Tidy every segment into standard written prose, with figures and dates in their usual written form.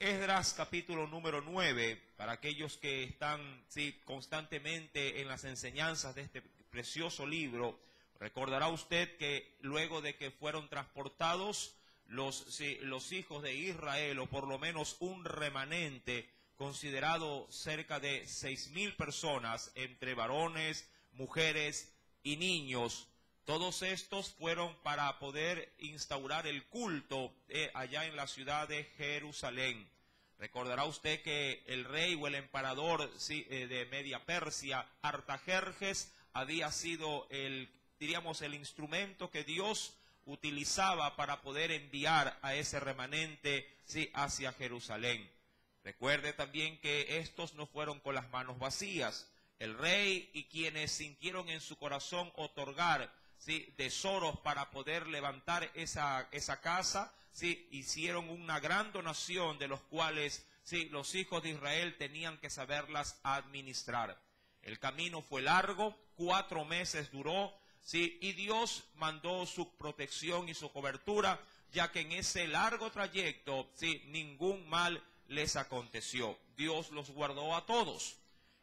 Esdras capítulo número 9, para aquellos que están constantemente en las enseñanzas de este precioso libro, recordará usted que luego de que fueron transportados los hijos de Israel, o por lo menos un remanente considerado cerca de 6,000 personas, entre varones, mujeres y niños, todos estos fueron para poder instaurar el culto allá en la ciudad de Jerusalén. Recordará usted que el rey o el emperador de Media Persia, Artajerjes, había sido el instrumento que Dios utilizaba para poder enviar a ese remanente hacia Jerusalén. Recuerde también que estos no fueron con las manos vacías. El rey y quienes sintieron en su corazón otorgar tesoros para poder levantar esa casa, hicieron una gran donación, de los cuales los hijos de Israel tenían que saberlas administrar. El camino fue largo, 4 meses duró, y Dios mandó su protección y su cobertura, ya que en ese largo trayecto ningún mal les aconteció. Dios los guardó a todos.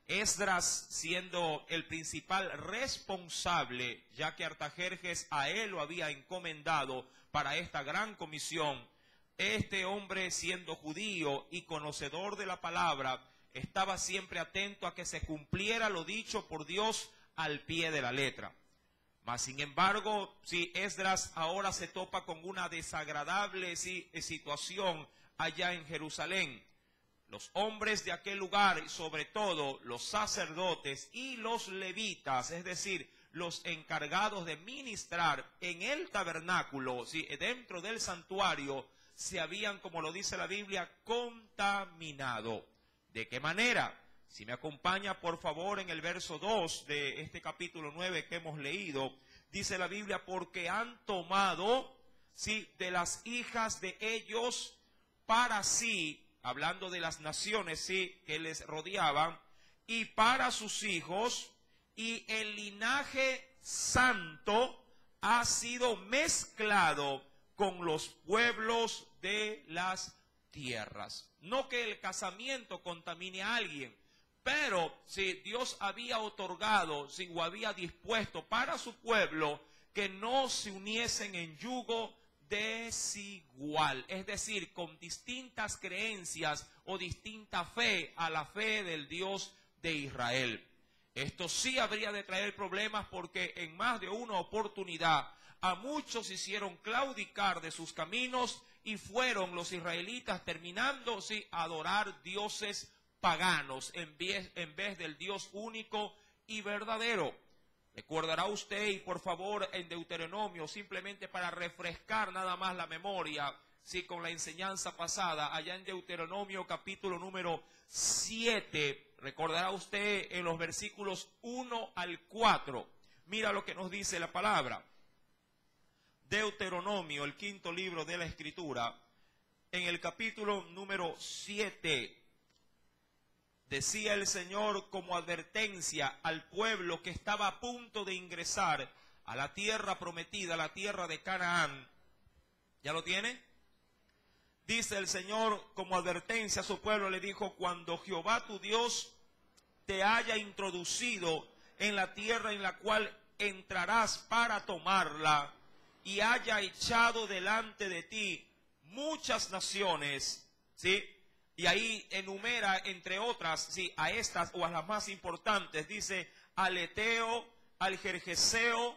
Esdras, siendo el principal responsable, ya que Artajerjes a él lo había encomendado para esta gran comisión, este hombre, siendo judío y conocedor de la palabra, estaba siempre atento a que se cumpliera lo dicho por Dios al pie de la letra. Mas, sin embargo, Esdras ahora se topa con una desagradable situación allá en Jerusalén. Los hombres de aquel lugar, y sobre todo los sacerdotes y los levitas, es decir, los encargados de ministrar en el tabernáculo, dentro del santuario, se habían, como lo dice la Biblia, contaminado. ¿De qué manera? Si me acompaña, por favor, en el verso 2 de este capítulo 9 que hemos leído, dice la Biblia: porque han tomado, de las hijas de ellos para sí, hablando de las naciones, que les rodeaban, y para sus hijos, y el linaje santo ha sido mezclado con los pueblos de las tierras. No que el casamiento contamine a alguien, pero Dios había otorgado, o había dispuesto para su pueblo que no se uniesen en yugo desigual, es decir, con distintas creencias o distinta fe a la fe del Dios de Israel. Esto sí habría de traer problemas, porque en más de una oportunidad a muchos hicieron claudicar de sus caminos y fueron los israelitas terminando a adorar dioses paganos en vez del Dios único y verdadero. Recordará usted, y por favor, en Deuteronomio, simplemente para refrescar nada más la memoria, con la enseñanza pasada, allá en Deuteronomio capítulo número 7, recordará usted en los versículos 1 al 4, mira lo que nos dice la palabra. Deuteronomio, el 5º libro de la Escritura, en el capítulo número 7, decía el Señor como advertencia al pueblo que estaba a punto de ingresar a la tierra prometida, a la tierra de Canaán. ¿Ya lo tiene? Dice el Señor como advertencia a su pueblo, le dijo: cuando Jehová tu Dios te haya introducido en la tierra en la cual entrarás para tomarla, y haya echado delante de ti muchas naciones, y ahí enumera, entre otras, a estas o a las más importantes, dice: al Eteo, al Gergeseo,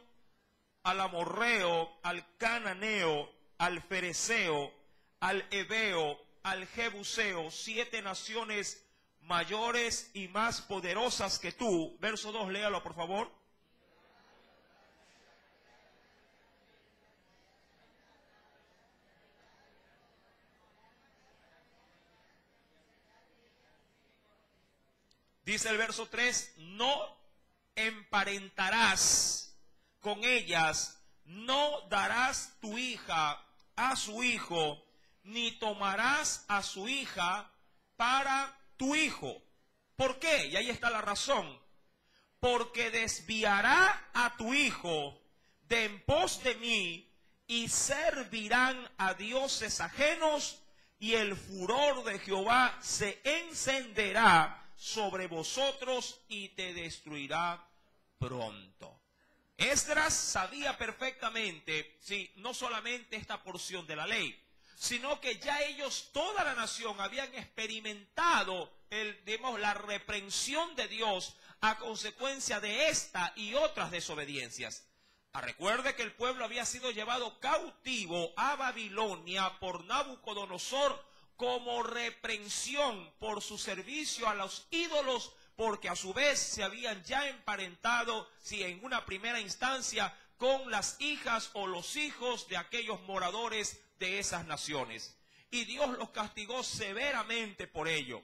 al Amorreo, al Cananeo, al Fereceo, al Heveo, al Jebuseo, 7 naciones mayores y más poderosas que tú. Verso 2, léalo por favor. Dice el verso 3, no emparentarás con ellas, no darás tu hija a su hijo, ni tomarás a su hija para tu hijo. ¿Por qué? Y ahí está la razón. Porque desviará a tu hijo de en pos de mí, y servirán a dioses ajenos, y el furor de Jehová se encenderá sobre vosotros y te destruirá pronto. Esdras sabía perfectamente, sí, no solamente esta porción de la ley, sino que ya ellos, toda la nación, habían experimentado la reprensión de Dios a consecuencia de esta y otras desobediencias. Recuerde que el pueblo había sido llevado cautivo a Babilonia por Nabucodonosor como reprensión por su servicio a los ídolos, porque a su vez se habían ya emparentado, si en una primera instancia, con las hijas o los hijos de aquellos moradores de esas naciones. Y Dios los castigó severamente por ello.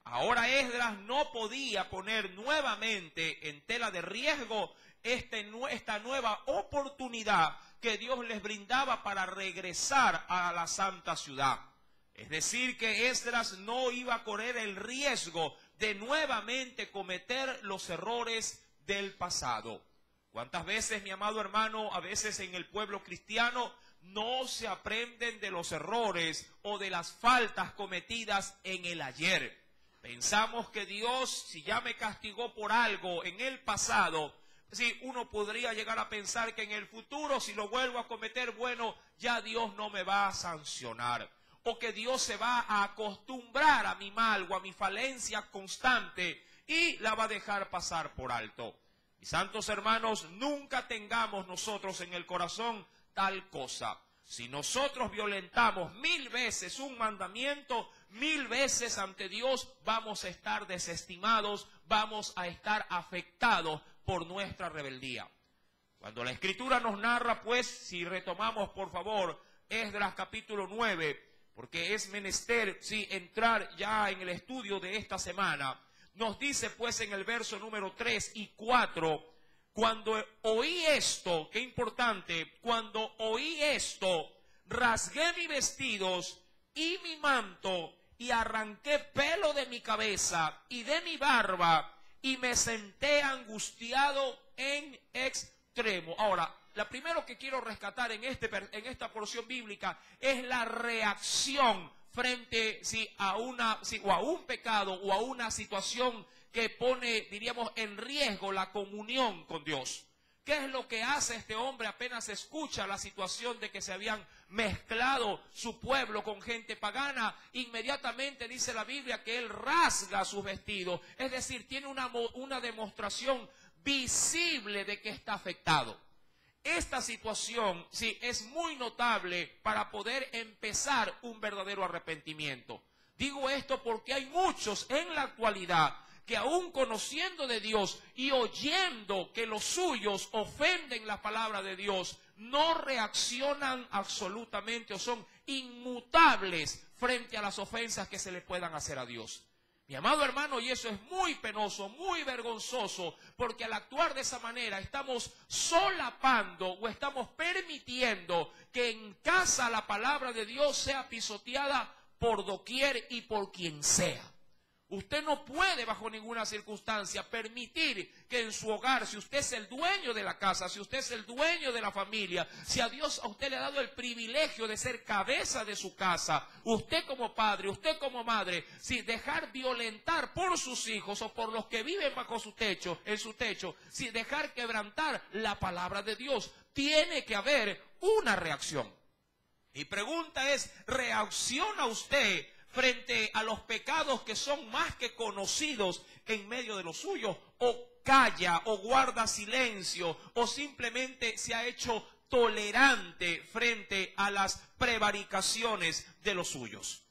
Ahora Esdras no podía poner nuevamente en tela de riesgo esta nueva oportunidad que Dios les brindaba para regresar a la santa ciudad. Es decir, que Esdras no iba a correr el riesgo de nuevamente cometer los errores del pasado. ¿Cuántas veces, mi amado hermano, a veces en el pueblo cristiano no se aprenden de los errores o de las faltas cometidas en el ayer? Pensamos que Dios, si ya me castigó por algo en el pasado, sí, uno podría llegar a pensar que en el futuro, si lo vuelvo a cometer, bueno, ya Dios no me va a sancionar. O que Dios se va a acostumbrar a mi mal o a mi falencia constante y la va a dejar pasar por alto. Mis santos hermanos, nunca tengamos nosotros en el corazón tal cosa. Si nosotros violentamos 1000 veces un mandamiento, 1000 veces ante Dios vamos a estar desestimados, vamos a estar afectados por nuestra rebeldía. Cuando la Escritura nos narra, pues, si retomamos por favor Esdras capítulo 9, porque es menester, sí, entrar ya en el estudio de esta semana, nos dice pues en el verso número 3 y 4, cuando oí esto, qué importante, cuando oí esto, rasgué mis vestidos y mi manto y arranqué pelo de mi cabeza y de mi barba y me senté angustiado en extremo. Ahora, lo primero que quiero rescatar en esta porción bíblica es la reacción frente a un pecado o a una situación que pone, diríamos, en riesgo la comunión con Dios. ¿Qué es lo que hace este hombre apenas escucha la situación de que se habían mezclado su pueblo con gente pagana? Inmediatamente dice la Biblia que él rasga sus vestidos, es decir, tiene una demostración visible de que está afectado. Esta situación, sí, es muy notable para poder empezar un verdadero arrepentimiento. Digo esto porque hay muchos en la actualidad que aún conociendo de Dios y oyendo que los suyos ofenden la palabra de Dios, no reaccionan absolutamente o son inmutables frente a las ofensas que se le puedan hacer a Dios. Mi amado hermano, y eso es muy penoso, muy vergonzoso, porque al actuar de esa manera estamos solapando o estamos permitiendo que en casa la palabra de Dios sea pisoteada por doquier y por quien sea. Usted no puede bajo ninguna circunstancia permitir que en su hogar, si usted es el dueño de la casa, si usted es el dueño de la familia, si a Dios a usted le ha dado el privilegio de ser cabeza de su casa, usted como padre, usted como madre, si dejar violentar por sus hijos o por los que viven bajo su techo, en su techo, si dejar quebrantar la palabra de Dios, tiene que haber una reacción. Mi pregunta es, ¿reacciona usted frente a los pecados que son más que conocidos en medio de los suyos, o calla o guarda silencio o simplemente se ha hecho tolerante frente a las prevaricaciones de los suyos?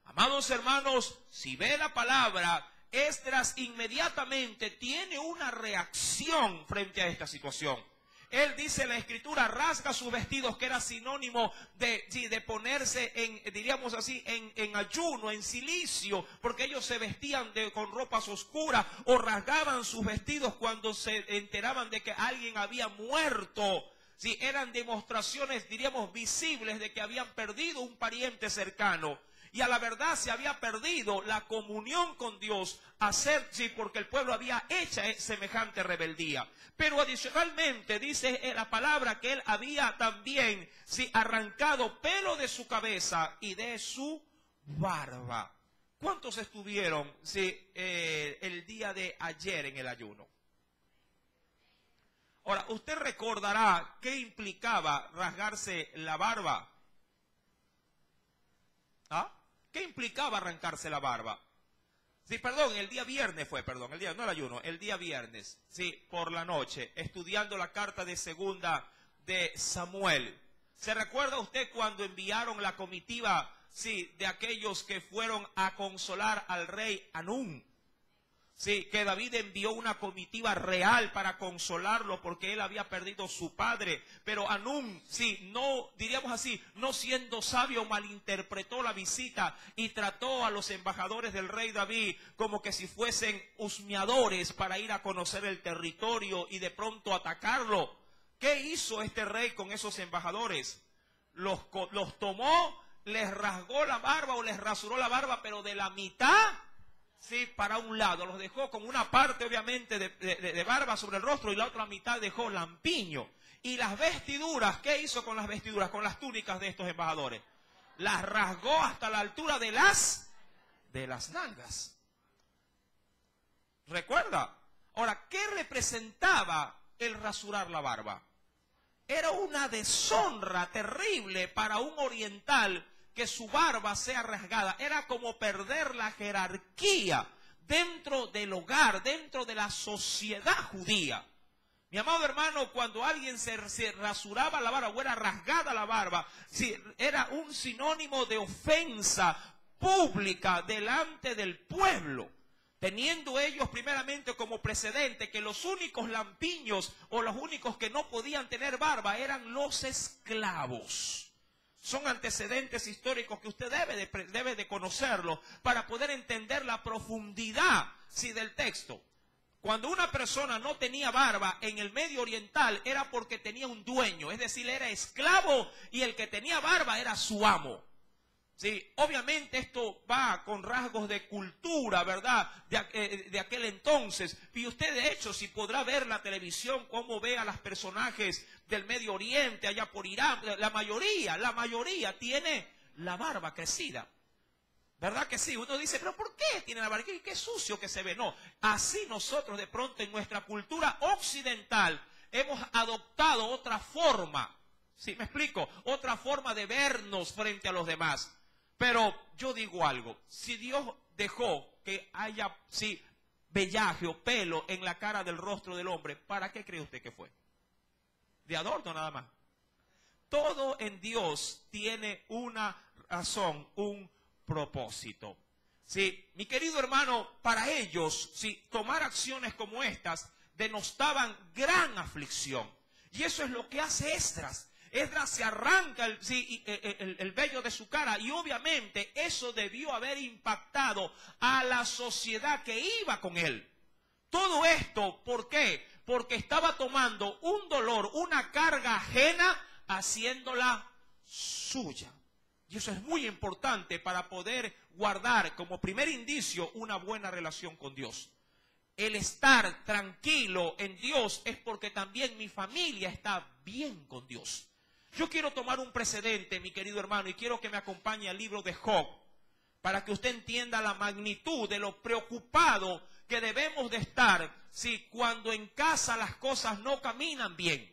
Amados hermanos, si ve la palabra, Esdras inmediatamente tiene una reacción frente a esta situación. Él dice en la Escritura, rasga sus vestidos, que era sinónimo de ponerse diríamos así, en ayuno, en cilicio, porque ellos se vestían con ropas oscuras o rasgaban sus vestidos cuando se enteraban de que alguien había muerto. Sí, eran demostraciones, diríamos, visibles de que habían perdido un pariente cercano. Y a la verdad se había perdido la comunión con Dios, porque el pueblo había hecho semejante rebeldía. Pero adicionalmente dice la palabra que él había también arrancado pelo de su cabeza y de su barba. ¿Cuántos estuvieron el día de ayer en el ayuno? Ahora, usted recordará qué implicaba rasgarse la barba. ¿Ah? ¿Qué implicaba arrancarse la barba? Sí, perdón, el día viernes fue, perdón, no el ayuno, el día viernes, sí, por la noche, estudiando la carta de segunda de Samuel. ¿Se recuerda usted cuando enviaron la comitiva, sí, de aquellos que fueron a consolar al rey Anún? Sí, que David envió una comitiva real para consolarlo porque él había perdido su padre. Pero Anún, sí, no, diríamos así, no siendo sabio, malinterpretó la visita y trató a los embajadores del rey David como que si fuesen husmeadores para ir a conocer el territorio y de pronto atacarlo. ¿Qué hizo este rey con esos embajadores? Los tomó, les rasgó la barba o les rasuró la barba, pero de la mitad, sí, para un lado. Los dejó con una parte, obviamente, de barba sobre el rostro y la otra mitad dejó lampiño. Y las vestiduras, ¿qué hizo con las vestiduras, con las túnicas de estos embajadores? Las rasgó hasta la altura de las nalgas. ¿Recuerda? Ahora, ¿qué representaba el rasurar la barba? Era una deshonra terrible para un oriental que su barba sea rasgada. Era como perder la jerarquía dentro del hogar, dentro de la sociedad judía. Mi amado hermano, cuando alguien se rasuraba la barba o era rasgada la barba, sí, era un sinónimo de ofensa pública delante del pueblo. Teniendo ellos primeramente como precedente que los únicos lampiños o los únicos que no podían tener barba eran los esclavos. Son antecedentes históricos que usted debe de conocerlo para poder entender la profundidad, sí, del texto. Cuando una persona no tenía barba en el Medio Oriental era porque tenía un dueño, es decir, era esclavo y el que tenía barba era su amo. Sí, obviamente esto va con rasgos de cultura, ¿verdad? De aquel entonces. Y usted, de hecho, si podrá ver la televisión, cómo ve a los personajes del Medio Oriente, allá por Irán, la mayoría tiene la barba crecida. ¿Verdad que sí? Uno dice, pero ¿por qué tiene la barba? ¿Qué sucio que se ve? No, así nosotros de pronto en nuestra cultura occidental hemos adoptado otra forma. ¿Sí? ¿Me explico? Otra forma de vernos frente a los demás. Pero yo digo algo, si Dios dejó que haya, sí, vellaje o pelo en la cara del rostro del hombre, ¿para qué cree usted que fue? De adorno nada más. Todo en Dios tiene una razón, un propósito. Sí, mi querido hermano, para ellos, sí, tomar acciones como estas denotaban gran aflicción. Y eso es lo que hace Esdras. Esdras se arranca el vello de su cara y obviamente eso debió haber impactado a la sociedad que iba con él. Todo esto, ¿por qué? Porque estaba tomando un dolor, una carga ajena, haciéndola suya. Y eso es muy importante para poder guardar como primer indicio una buena relación con Dios. El estar tranquilo en Dios es porque también mi familia está bien con Dios. Yo quiero tomar un precedente, mi querido hermano, y quiero que me acompañe al libro de Job, para que usted entienda la magnitud de lo preocupado que debemos de estar si cuando en casa las cosas no caminan bien.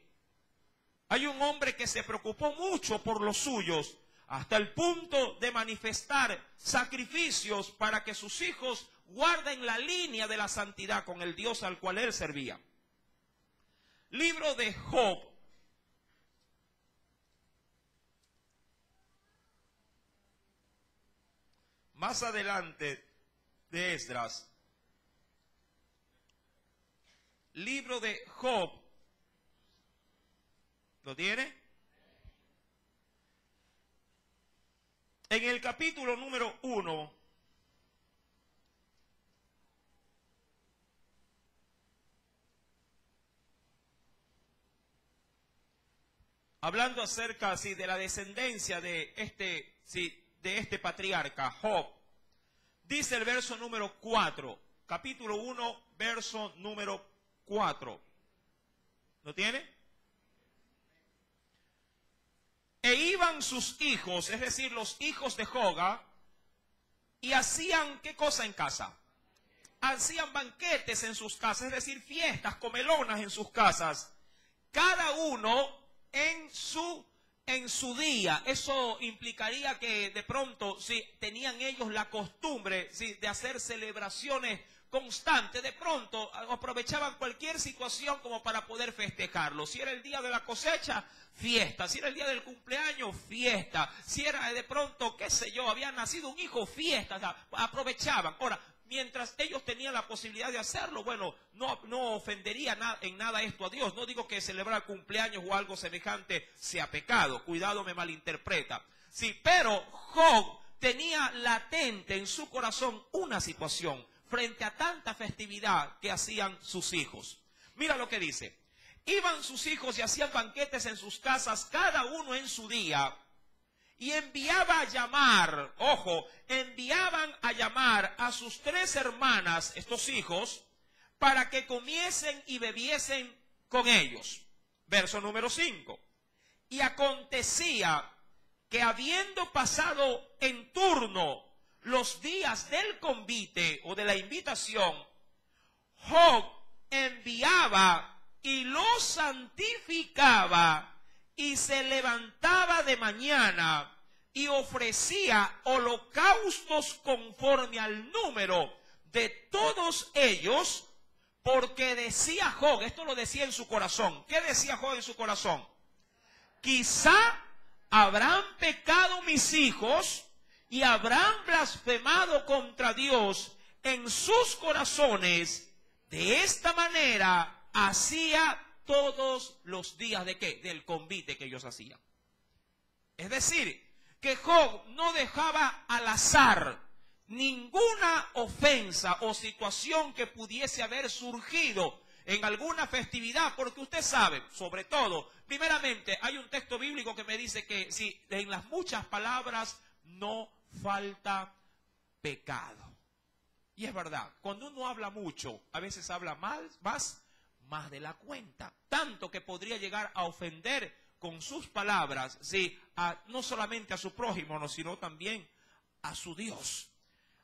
Hay un hombre que se preocupó mucho por los suyos, hasta el punto de manifestar sacrificios para que sus hijos guarden la línea de la santidad con el Dios al cual él servía. Libro de Job. Más adelante de Esdras, libro de Job, ¿lo tiene? En el capítulo número 1, hablando acerca de la descendencia de este patriarca, Job, dice el verso número 4, capítulo 1, verso número 4. ¿Lo tiene? E iban sus hijos, es decir, los hijos de Job, hacían, ¿qué cosa en casa? Hacían banquetes en sus casas, es decir, fiestas, comelonas en sus casas, cada uno en su día. Eso implicaría que de pronto, si tenían ellos la costumbre, ¿sí?, de hacer celebraciones constantes, de pronto aprovechaban cualquier situación como para poder festejarlo. Si era el día de la cosecha, fiesta. Si era el día del cumpleaños, fiesta. Si era de pronto, qué sé yo, había nacido un hijo, fiesta. O sea, aprovechaban. Ahora, mientras ellos tenían la posibilidad de hacerlo, bueno, no ofendería en nada esto a Dios. No digo que celebrar cumpleaños o algo semejante sea pecado. Cuidado, me malinterpreta. Sí, pero Job tenía latente en su corazón una situación frente a tanta festividad que hacían sus hijos. Mira lo que dice. Iban sus hijos y hacían banquetes en sus casas, cada uno en su día, y enviaba a llamar, ojo, enviaban a llamar a sus 3 hermanas, estos hijos, para que comiesen y bebiesen con ellos. Verso número 5. Y acontecía que habiendo pasado en turno los días del convite o de la invitación, Job enviaba y los santificaba y se levantaba de mañana y ofrecía holocaustos conforme al número de todos ellos, porque decía Job, esto lo decía en su corazón. ¿Qué decía Job en su corazón? Quizá habrán pecado mis hijos y habrán blasfemado contra Dios en sus corazones. De esta manera hacía todos los días de ¿qué? Del convite que ellos hacían. Es decir, que Job no dejaba al azar ninguna ofensa o situación que pudiese haber surgido en alguna festividad, porque usted sabe, sobre todo, primeramente, hay un texto bíblico que me dice que si en las muchas palabras no falta pecado. Y es verdad, cuando uno habla mucho, a veces habla más de la cuenta, tanto que podría llegar a ofender con sus palabras, sí, no solamente a su prójimo, no, sino también a su Dios.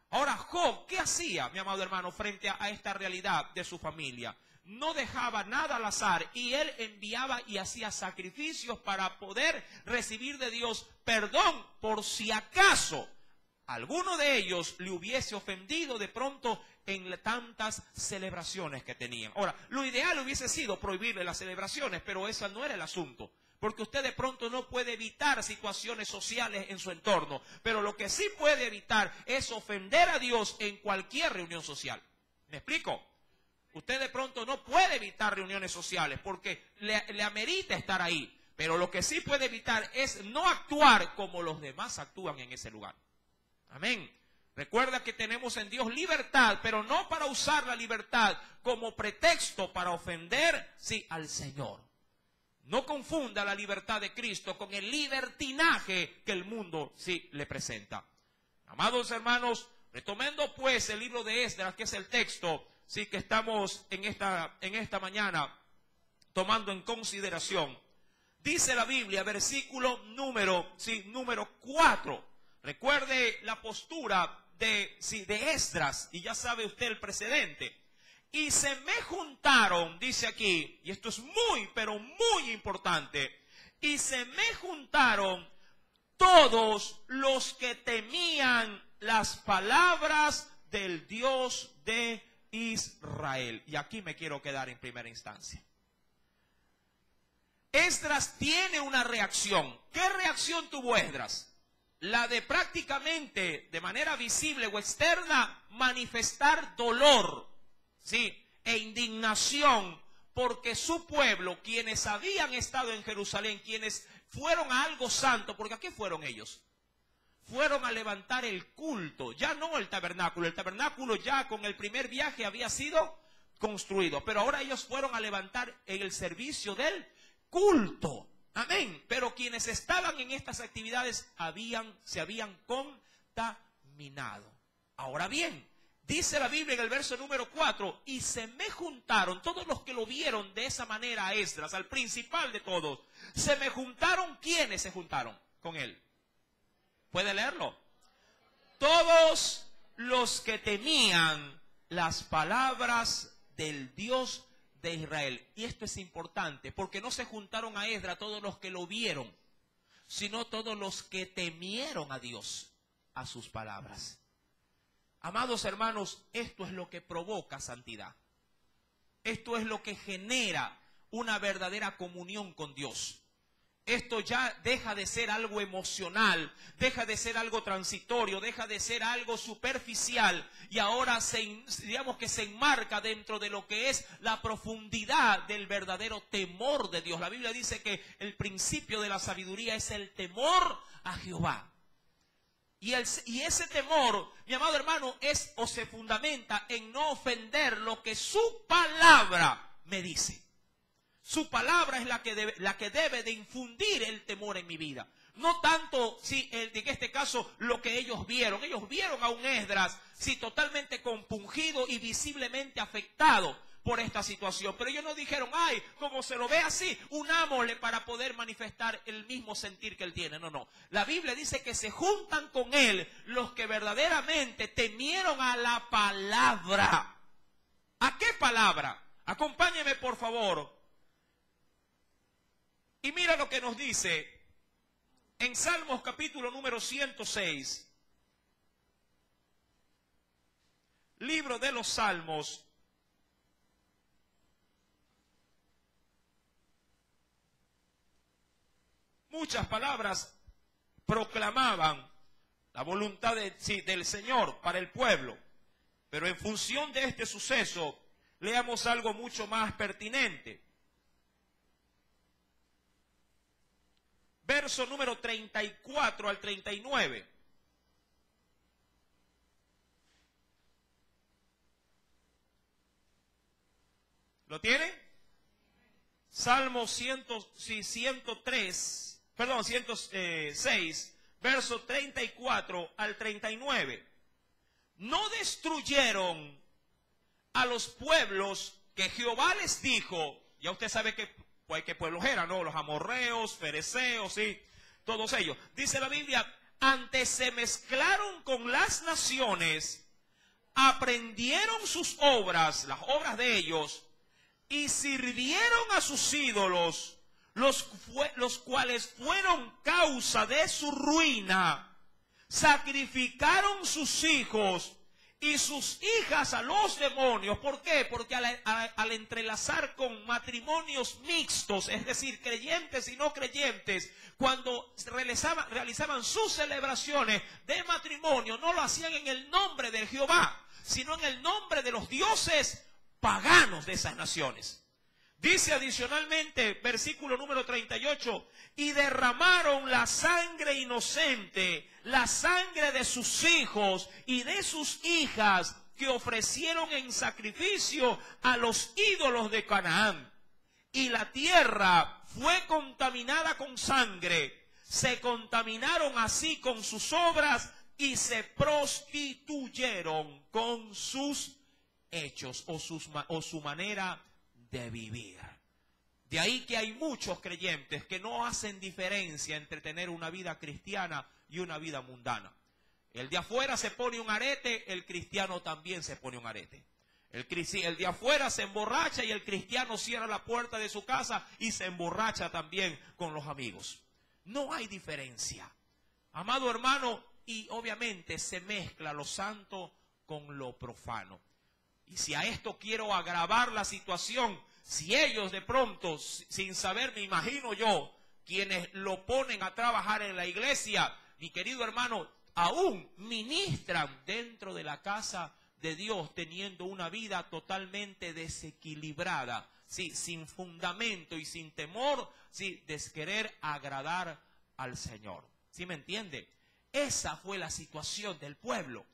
Ahora, Job, ¿qué hacía, mi amado hermano, frente a esta realidad de su familia? No dejaba nada al azar y él enviaba y hacía sacrificios para poder recibir de Dios perdón por si acaso alguno de ellos le hubiese ofendido de pronto en tantas celebraciones que tenían. Ahora, lo ideal hubiese sido prohibirle las celebraciones, pero ese no era el asunto. Porque usted de pronto no puede evitar situaciones sociales en su entorno, pero lo que sí puede evitar es ofender a Dios en cualquier reunión social. ¿Me explico? Usted de pronto no puede evitar reuniones sociales porque le amerita estar ahí, pero lo que sí puede evitar es no actuar como los demás actúan en ese lugar. Amén. Recuerda que tenemos en Dios libertad, pero no para usar la libertad como pretexto para ofender, sí, al Señor. No confunda la libertad de Cristo con el libertinaje que el mundo sí le presenta. Amados hermanos, retomando pues el libro de Esdras, que es el texto sí que estamos en esta mañana tomando en consideración. Dice la Biblia, versículo número 4. Recuerde la postura de Esdras, y ya sabe usted el precedente. Y se me juntaron, dice aquí, y esto es muy, pero muy importante, y se me juntaron todos los que temían las palabras del Dios de Israel. Y aquí me quiero quedar en primera instancia. Esdras tiene una reacción. ¿Qué reacción tuvo Esdras? La de prácticamente, de manera visible o externa, manifestar dolor, sí, e indignación, porque su pueblo, quienes habían estado en Jerusalén, quienes fueron a algo santo, porque ¿a qué fueron ellos? Fueron a levantar el culto, ya no el tabernáculo ya con el primer viaje había sido construido, pero ahora ellos fueron a levantar en el servicio del culto. Amén. Pero quienes estaban en estas actividades se habían contaminado. Ahora bien, dice la Biblia en el verso número 4, y se me juntaron, todos los que lo vieron de esa manera a Esdras, al principal de todos, se me juntaron. ¿Quiénes se juntaron con él? ¿Puede leerlo? Todos los que temían las palabras del Dios de Israel. Y esto es importante, porque no se juntaron a Esdras todos los que lo vieron, sino todos los que temieron a Dios, a sus palabras. Amados hermanos, esto es lo que provoca santidad. Esto es lo que genera una verdadera comunión con Dios. Esto ya deja de ser algo emocional, deja de ser algo transitorio, deja de ser algo superficial y ahora digamos que se enmarca dentro de lo que es la profundidad del verdadero temor de Dios. La Biblia dice que el principio de la sabiduría es el temor a Jehová. Y ese temor, mi amado hermano, es o se fundamenta en no ofender lo que su palabra me dice. Su palabra es la que debe de infundir el temor en mi vida. No tanto, en este caso, lo que ellos vieron. Ellos vieron a un Esdras, totalmente compungido y visiblemente afectado por esta situación. Pero ellos no dijeron, ay, como se lo ve así, unámosle para poder manifestar el mismo sentir que él tiene. No, no. La Biblia dice que se juntan con él los que verdaderamente temieron a la palabra. ¿A qué palabra? Acompáñeme, por favor. Y mira lo que nos dice en Salmos capítulo número 106. Libro de los Salmos. Muchas palabras proclamaban la voluntad del Señor para el pueblo. Pero en función de este suceso, leamos algo mucho más pertinente. Verso número 34 al 39. ¿Lo tienen? Salmo 106, verso 34 al 39. No destruyeron a los pueblos que Jehová les dijo. Ya usted sabe que pues qué pueblos eran, ¿no? Los amorreos, fereceos, sí, todos ellos. Dice la Biblia, antes se mezclaron con las naciones, aprendieron sus obras, las obras de ellos, y sirvieron a sus ídolos, los cuales fueron causa de su ruina. Sacrificaron sus hijos y sus hijas a los demonios. ¿Por qué? Porque al entrelazar con matrimonios mixtos, es decir, creyentes y no creyentes, cuando realizaban sus celebraciones de matrimonio, no lo hacían en el nombre de Jehová, sino en el nombre de los dioses paganos de esas naciones. Dice adicionalmente, versículo número 38, y derramaron la sangre inocente, la sangre de sus hijos y de sus hijas que ofrecieron en sacrificio a los ídolos de Canaán. Y la tierra fue contaminada con sangre, se contaminaron así con sus obras y se prostituyeron con sus hechos o su manera de vivir. De ahí que hay muchos creyentes que no hacen diferencia entre tener una vida cristiana y una vida mundana. El de afuera se pone un arete, el cristiano también se pone un arete. El de afuera se emborracha y el cristiano cierra la puerta de su casa y se emborracha también con los amigos. No hay diferencia, amado hermano, y obviamente se mezcla lo santo con lo profano. Y si a esto quiero agravar la situación, si ellos de pronto, sin saber, me imagino yo, quienes lo ponen a trabajar en la iglesia, mi querido hermano, aún ministran dentro de la casa de Dios, teniendo una vida totalmente desequilibrada, ¿sí? Sin fundamento y sin temor, ¿sí? De querer agradar al Señor. ¿Sí me entiende? Esa fue la situación del pueblo.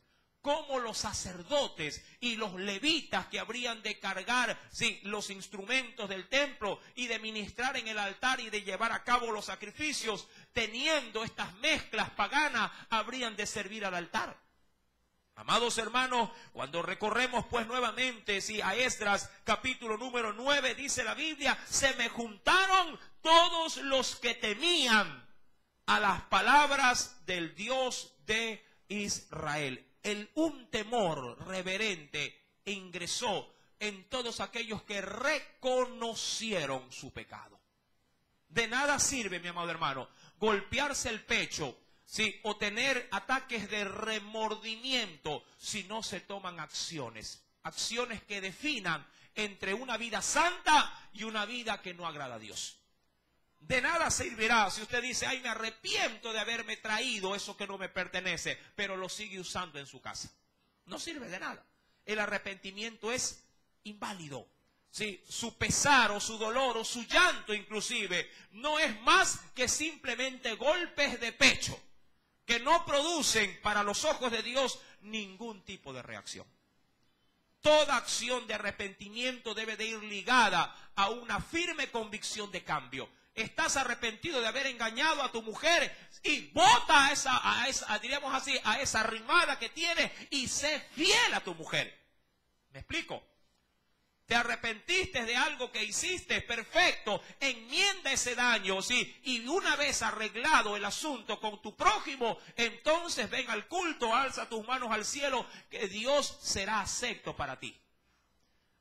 Como los sacerdotes y los levitas que habrían de cargar los instrumentos del templo y de ministrar en el altar y de llevar a cabo los sacrificios, teniendo estas mezclas paganas, habrían de servir al altar. Amados hermanos, cuando recorremos pues nuevamente a Esdras capítulo número 9, dice la Biblia, se me juntaron todos los que temían a las palabras del Dios de Israel. un temor reverente ingresó en todos aquellos que reconocieron su pecado. De nada sirve, mi amado hermano, golpearse el pecho, ¿sí?, o tener ataques de remordimiento si no se toman acciones. Acciones que definan entre una vida santa y una vida que no agrada a Dios. De nada servirá si usted dice, ay, me arrepiento de haberme traído eso que no me pertenece, pero lo sigue usando en su casa. No sirve de nada. El arrepentimiento es inválido. Sí, su pesar o su dolor o su llanto inclusive no es más que simplemente golpes de pecho que no producen para los ojos de Dios ningún tipo de reacción. Toda acción de arrepentimiento debe de ir ligada a una firme convicción de cambio. Estás arrepentido de haber engañado a tu mujer y bota diríamos así, a esa arrimada que tienes y sé fiel a tu mujer. ¿Me explico? Te arrepentiste de algo que hiciste, perfecto, enmienda ese daño, ¿sí? Y una vez arreglado el asunto con tu prójimo, entonces ven al culto, alza tus manos al cielo, que Dios será acepto para ti.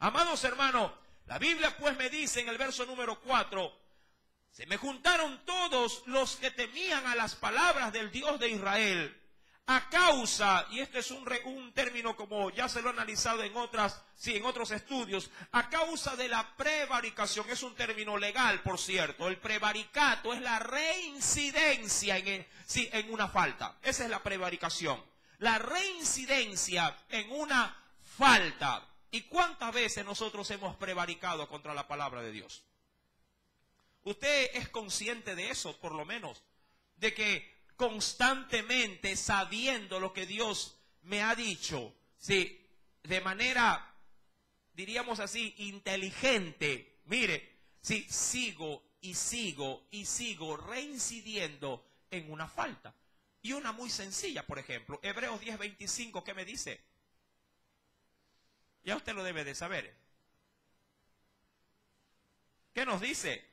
Amados hermanos, la Biblia pues me dice en el verso número 4, se me juntaron todos los que temían a las palabras del Dios de Israel, a causa, y este es un término como ya se lo he analizado en otros estudios, a causa de la prevaricación, es un término legal, por cierto. El prevaricato es la reincidencia en una falta. Esa es la prevaricación. La reincidencia en una falta. ¿Y cuántas veces nosotros hemos prevaricado contra la palabra de Dios? Usted es consciente de eso, por lo menos, de que constantemente, sabiendo lo que Dios me ha dicho, sí, de manera, diríamos así, inteligente, mire, sí, sigo reincidiendo en una falta. Y una muy sencilla, por ejemplo, Hebreos 10:25, ¿qué me dice? Ya usted lo debe de saber. ¿Qué nos dice?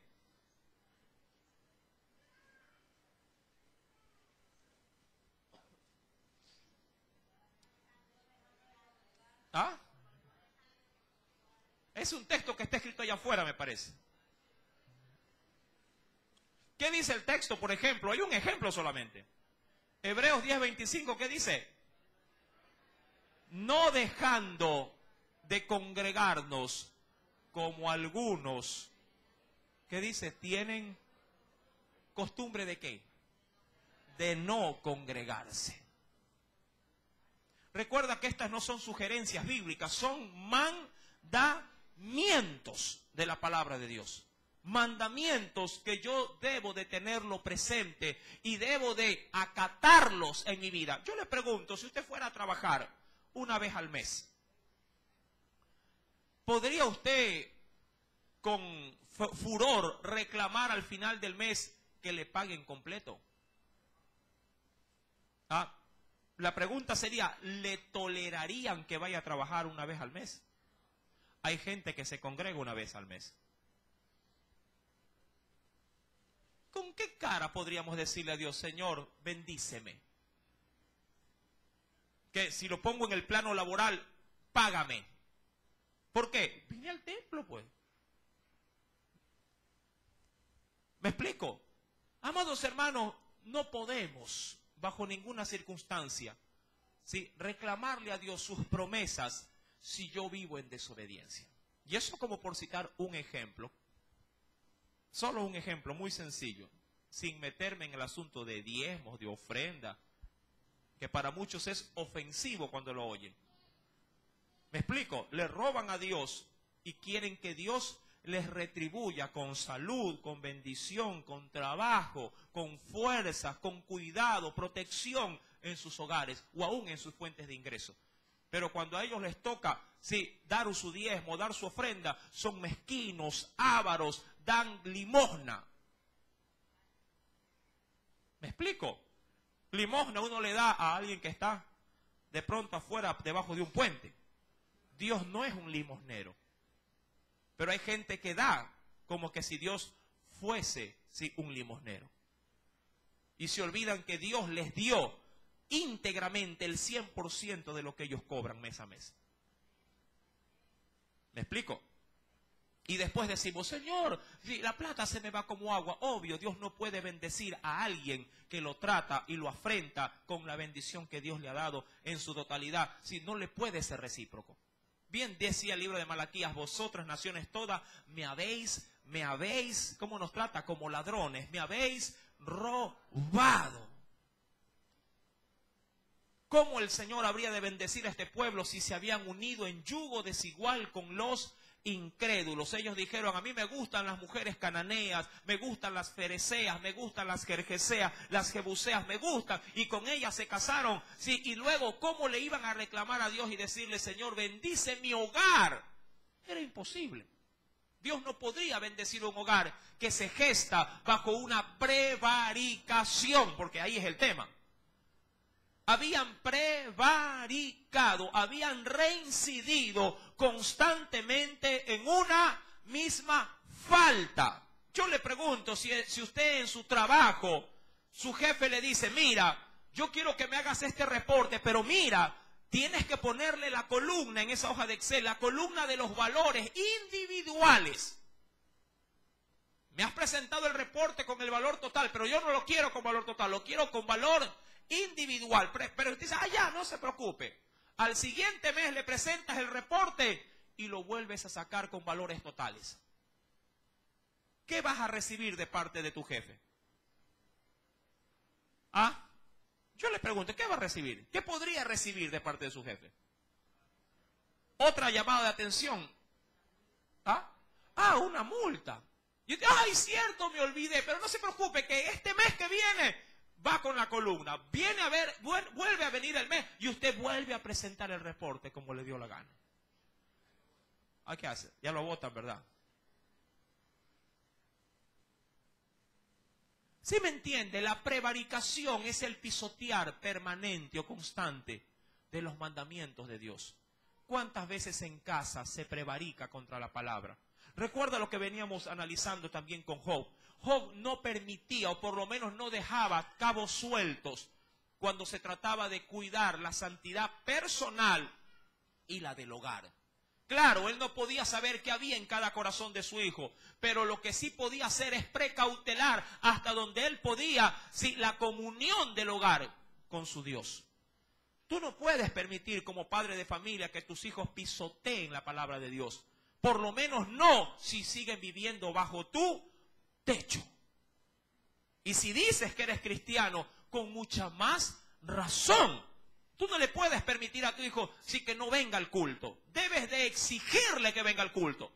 ¿Ah? Es un texto que está escrito allá afuera, me parece. ¿Qué dice el texto, por ejemplo? Hay un ejemplo solamente. Hebreos 10:25, ¿qué dice? No dejando de congregarnos como algunos, ¿qué dice? Tienen costumbre de ¿qué? De no congregarse. Recuerda que estas no son sugerencias bíblicas, son mandamientos de la palabra de Dios. Mandamientos que yo debo de tenerlo presente y debo de acatarlos en mi vida. Yo le pregunto, si usted fuera a trabajar una vez al mes, ¿podría usted con furor reclamar al final del mes que le paguen completo? La pregunta sería, ¿le tolerarían que vaya a trabajar una vez al mes? Hay gente que se congrega una vez al mes. ¿Con qué cara podríamos decirle a Dios, Señor, bendíceme? Que si lo pongo en el plano laboral, págame. ¿Por qué? Vine al templo, pues. ¿Me explico? Amados hermanos, no podemos bajo ninguna circunstancia, ¿sí?, reclamarle a Dios sus promesas si yo vivo en desobediencia. Y eso como por citar un ejemplo, solo un ejemplo muy sencillo, sin meterme en el asunto de diezmos, de ofrenda, que para muchos es ofensivo cuando lo oyen. ¿Me explico? Le roban a Dios y quieren que Dios les retribuya con salud, con bendición, con trabajo, con fuerza, con cuidado, protección en sus hogares o aún en sus fuentes de ingreso. Pero cuando a ellos les toca, sí, dar su diezmo, dar su ofrenda, son mezquinos, ávaros, dan limosna. ¿Me explico? Limosna uno le da a alguien que está de pronto afuera, debajo de un puente. Dios no es un limosnero. Pero hay gente que da como que si Dios fuese, sí, un limosnero. Y se olvidan que Dios les dio íntegramente el 100% de lo que ellos cobran mes a mes. ¿Me explico? Y después decimos, Señor, la plata se me va como agua. Obvio, Dios no puede bendecir a alguien que lo trata y lo afrenta con la bendición que Dios le ha dado en su totalidad, si no le puede ser recíproco. Bien decía el libro de Malaquías, vosotras naciones todas me habéis, ¿cómo nos trata? Como ladrones, me habéis robado. ¿Cómo el Señor habría de bendecir a este pueblo si se habían unido en yugo desigual con los incrédulos? Ellos dijeron, a mí me gustan las mujeres cananeas, me gustan las fereceas, me gustan las gergeseas, las jebuseas, me gustan, y con ellas se casaron. Sí, y luego, ¿cómo le iban a reclamar a Dios y decirle, Señor, bendice mi hogar? Era imposible. Dios no podría bendecir un hogar que se gesta bajo una prevaricación, porque ahí es el tema. Habían prevaricado, habían reincidido constantemente en una misma falta. Yo le pregunto, si usted en su trabajo, su jefe le dice, mira, yo quiero que me hagas este reporte, pero mira, tienes que ponerle la columna en esa hoja de Excel, la columna de los valores individuales. Me has presentado el reporte con el valor total, pero yo no lo quiero con valor total, lo quiero con valor individual. Pero usted dice, ya, no se preocupe. Al siguiente mes le presentas el reporte y lo vuelves a sacar con valores totales. ¿Qué vas a recibir de parte de tu jefe? ¿Ah? Yo le pregunto, ¿qué va a recibir? ¿Qué podría recibir de parte de su jefe? Otra llamada de atención. ¿Ah? Una multa. Y usted, ay, cierto, me olvidé, pero no se preocupe que este mes que viene va con la columna, viene a ver, vuelve a venir el mes y usted vuelve a presentar el reporte como le dio la gana. ¿Qué hace? Ya lo votan, ¿verdad? ¿Sí me entiende? La prevaricación es el pisotear permanente o constante de los mandamientos de Dios. ¿Cuántas veces en casa se prevarica contra la palabra? Recuerda lo que veníamos analizando también con Job. Job no permitía, o por lo menos no dejaba cabos sueltos cuando se trataba de cuidar la santidad personal y la del hogar. Claro, él no podía saber qué había en cada corazón de su hijo, pero lo que sí podía hacer es precautelar hasta donde él podía, sí, la comunión del hogar con su Dios. Tú no puedes permitir como padre de familia que tus hijos pisoteen la palabra de Dios. Por lo menos no si siguen viviendo bajo tu techo. Y si dices que eres cristiano, con mucha más razón. Tú no le puedes permitir a tu hijo sí que no venga al culto. Debes de exigirle que venga al culto.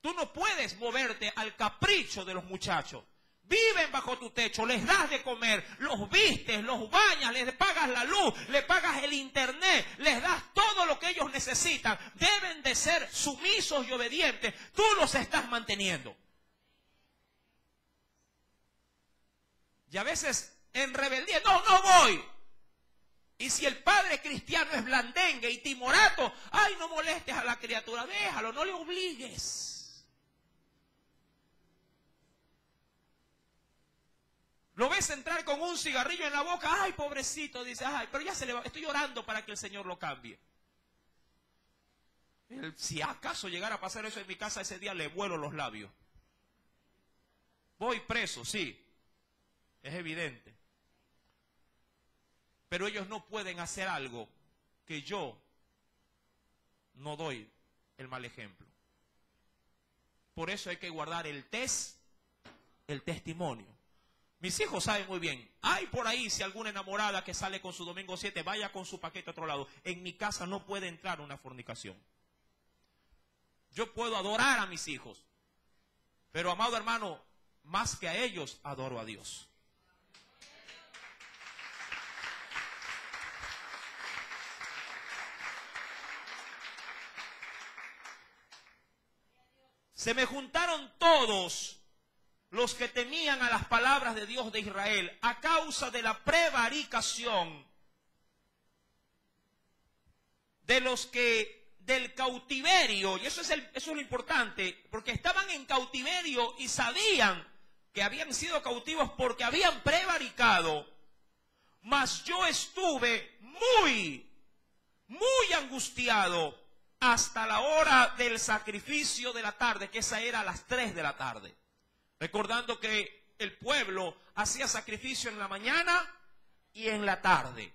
Tú no puedes moverte al capricho de los muchachos. Viven bajo tu techo, les das de comer, los vistes, los bañas, les pagas la luz, les pagas el internet, les das todo lo que ellos necesitan. Deben de ser sumisos y obedientes. Tú los estás manteniendo. Y a veces en rebeldía, no voy. Y si el padre cristiano es blandengue y timorato, ay, no molestes a la criatura, déjalo, no le obligues. Lo ves entrar con un cigarrillo en la boca, ay, pobrecito, dice, ay, pero ya se le va, estoy orando para que el Señor lo cambie. Si acaso llegara a pasar eso en mi casa, ese día le vuelo los labios. Voy preso, sí, es evidente. Pero ellos no pueden hacer algo que yo no doy el mal ejemplo. Por eso hay que guardar el testimonio. Mis hijos saben muy bien, hay por ahí si alguna enamorada que sale con su domingo 7, vaya con su paquete a otro lado. En mi casa no puede entrar una fornicación. Yo puedo adorar a mis hijos, pero amado hermano, más que a ellos, adoro a Dios. Se me juntaron todos los que temían a las palabras de Dios de Israel a causa de la prevaricación de los que del cautiverio, y eso es lo importante, porque estaban en cautiverio y sabían que habían sido cautivos porque habían prevaricado, mas yo estuve muy angustiado hasta la hora del sacrificio de la tarde, que esa era a las 3 de la tarde. Recordando que el pueblo hacía sacrificio en la mañana y en la tarde,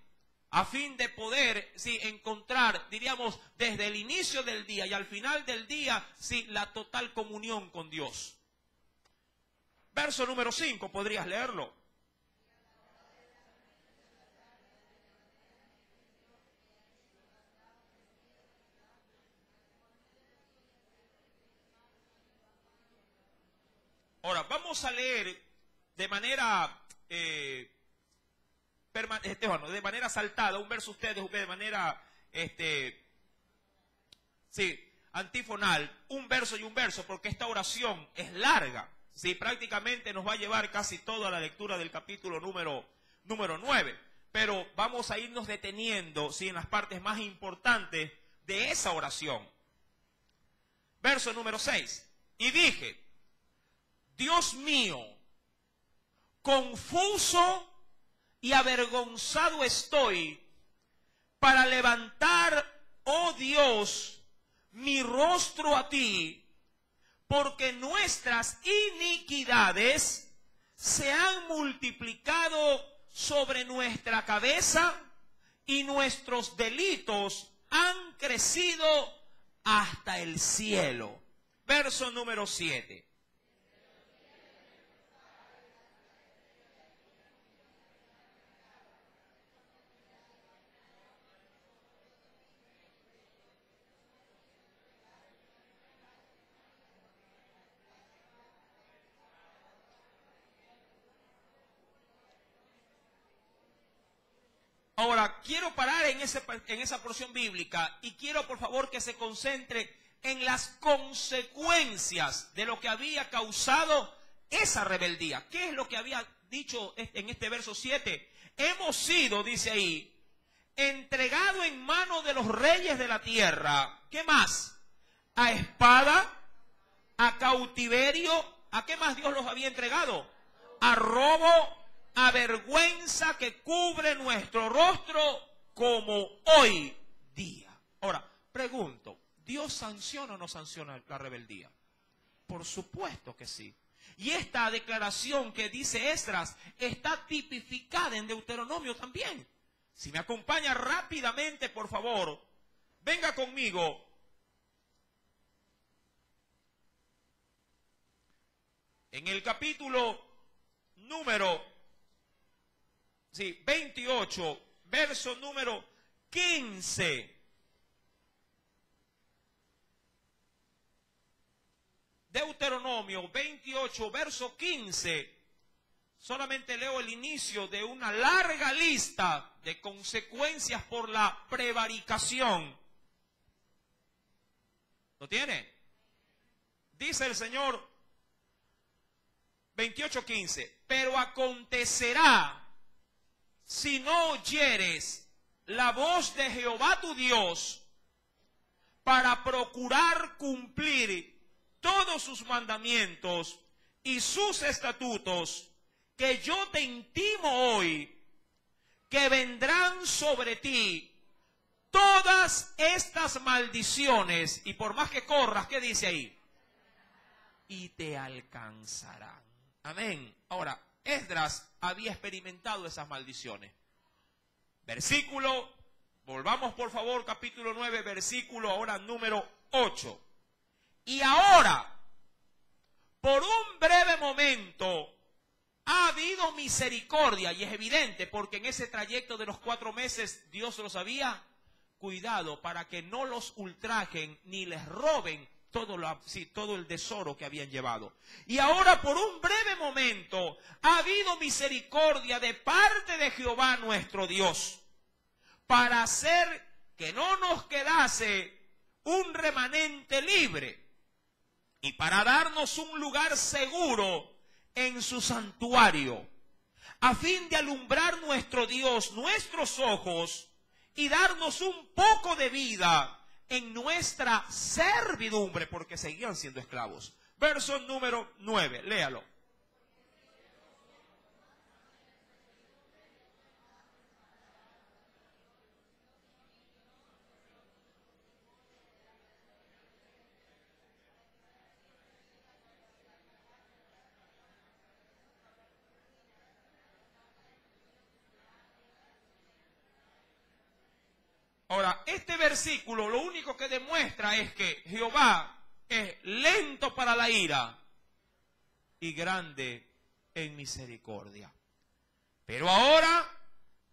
a fin de poder encontrar, diríamos, desde el inicio del día y al final del día, la total comunión con Dios. Verso número 5, ¿podrías leerlo? Ahora, vamos a leer de manera de manera saltada un verso ustedes de manera antifonal, un verso y un verso, porque esta oración es larga. Prácticamente nos va a llevar casi toda la lectura del capítulo número 9. Pero vamos a irnos deteniendo en las partes más importantes de esa oración. Verso número 6. Y dije: Dios mío, confuso y avergonzado estoy para levantar, oh Dios, mi rostro a ti, porque nuestras iniquidades se han multiplicado sobre nuestra cabeza y nuestros delitos han crecido hasta el cielo. Verso número 7. Ahora, quiero parar en esa porción bíblica y quiero, por favor, que se concentre en las consecuencias de lo que había causado esa rebeldía. ¿Qué es lo que había dicho en este verso 7? Hemos sido, dice ahí, entregado en manos de los reyes de la tierra. ¿Qué más? A espada, a cautiverio. ¿A qué más Dios los había entregado? A robo, a vergüenza que cubre nuestro rostro como hoy día. Ahora, pregunto, ¿Dios sanciona o no sanciona la rebeldía? Por supuesto que sí. Y esta declaración que dice Esdras está tipificada en Deuteronomio también. Si me acompaña rápidamente, por favor, venga conmigo. En el capítulo número 28, verso número 15. Deuteronomio 28, verso 15. Solamente leo el inicio de una larga lista de consecuencias por la prevaricación. ¿Lo tiene? Dice el Señor 28:15. Pero acontecerá, si no oyeres la voz de Jehová tu Dios, para procurar cumplir todos sus mandamientos y sus estatutos, que yo te intimo hoy, que vendrán sobre ti todas estas maldiciones, y por más que corras, ¿qué dice ahí? Y te alcanzarán. Amén. Ahora, Esdras había experimentado esas maldiciones. Versículo, volvamos por favor, capítulo 9, versículo ahora número 8. Y ahora, por un breve momento, ha habido misericordia, y es evidente, porque en ese trayecto de los 4 meses, Dios los había cuidado para que no los ultrajen ni les roben todo el tesoro que habían llevado. Y ahora, por un breve momento, ha habido misericordia de parte de Jehová nuestro Dios, para hacer que no nos quedase un remanente libre, y para darnos un lugar seguro en su santuario, a fin de alumbrar nuestro Dios nuestros ojos y darnos un poco de vida en nuestra servidumbre, porque seguían siendo esclavos. Verso número 9, léalo. Ahora, este versículo lo único que demuestra es que Jehová es lento para la ira y grande en misericordia. Pero ahora,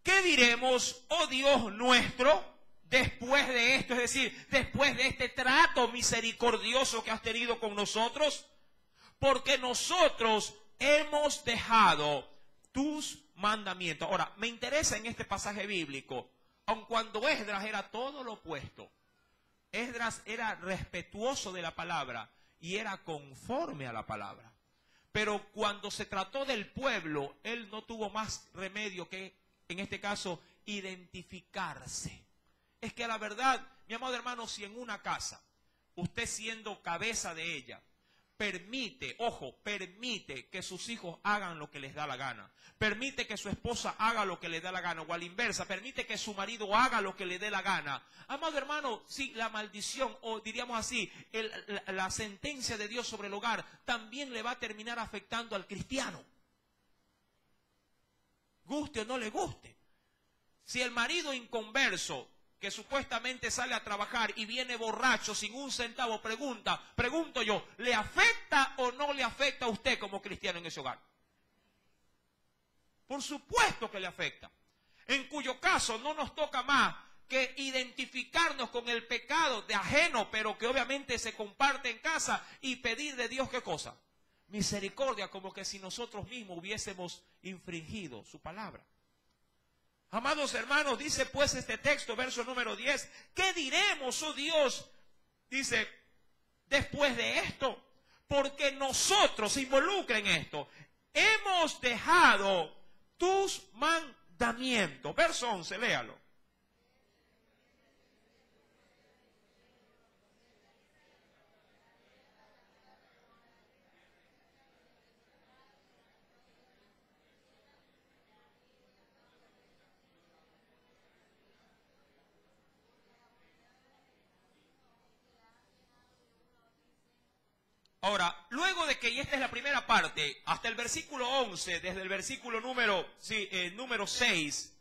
¿qué diremos, oh Dios nuestro, después de esto? Es decir, después de este trato misericordioso que has tenido con nosotros, porque nosotros hemos dejado tus mandamientos. Ahora, me interesa en este pasaje bíblico, aun cuando Esdras era todo lo opuesto. Esdras era respetuoso de la palabra y era conforme a la palabra. Pero cuando se trató del pueblo, él no tuvo más remedio que, en este caso, identificarse. Es que a la verdad, mi amado hermano, si en una casa, usted siendo cabeza de ella, permite que sus hijos hagan lo que les da la gana, permite que su esposa haga lo que le da la gana, o a la inversa, permite que su marido haga lo que le dé la gana. Amado hermano, sí, la maldición, o diríamos así, la sentencia de Dios sobre el hogar, también le va a terminar afectando al cristiano. Guste o no le guste. Si el marido inconverso, que supuestamente sale a trabajar y viene borracho sin un centavo, pregunto yo, ¿le afecta o no le afecta a usted como cristiano en ese hogar? Por supuesto que le afecta. En cuyo caso no nos toca más que identificarnos con el pecado de ajeno, pero que obviamente se comparte en casa, y pedir de Dios, ¿qué cosa? Misericordia, como que si nosotros mismos hubiésemos infringido su palabra. Amados hermanos, dice pues este texto, verso número 10, ¿qué diremos, oh Dios? Dice, después de esto, porque nosotros, se involucra en esto, hemos dejado tus mandamientos. Verso 11, léalo. Ahora, luego de que, y esta es la primera parte, hasta el versículo 11, desde el versículo número 6,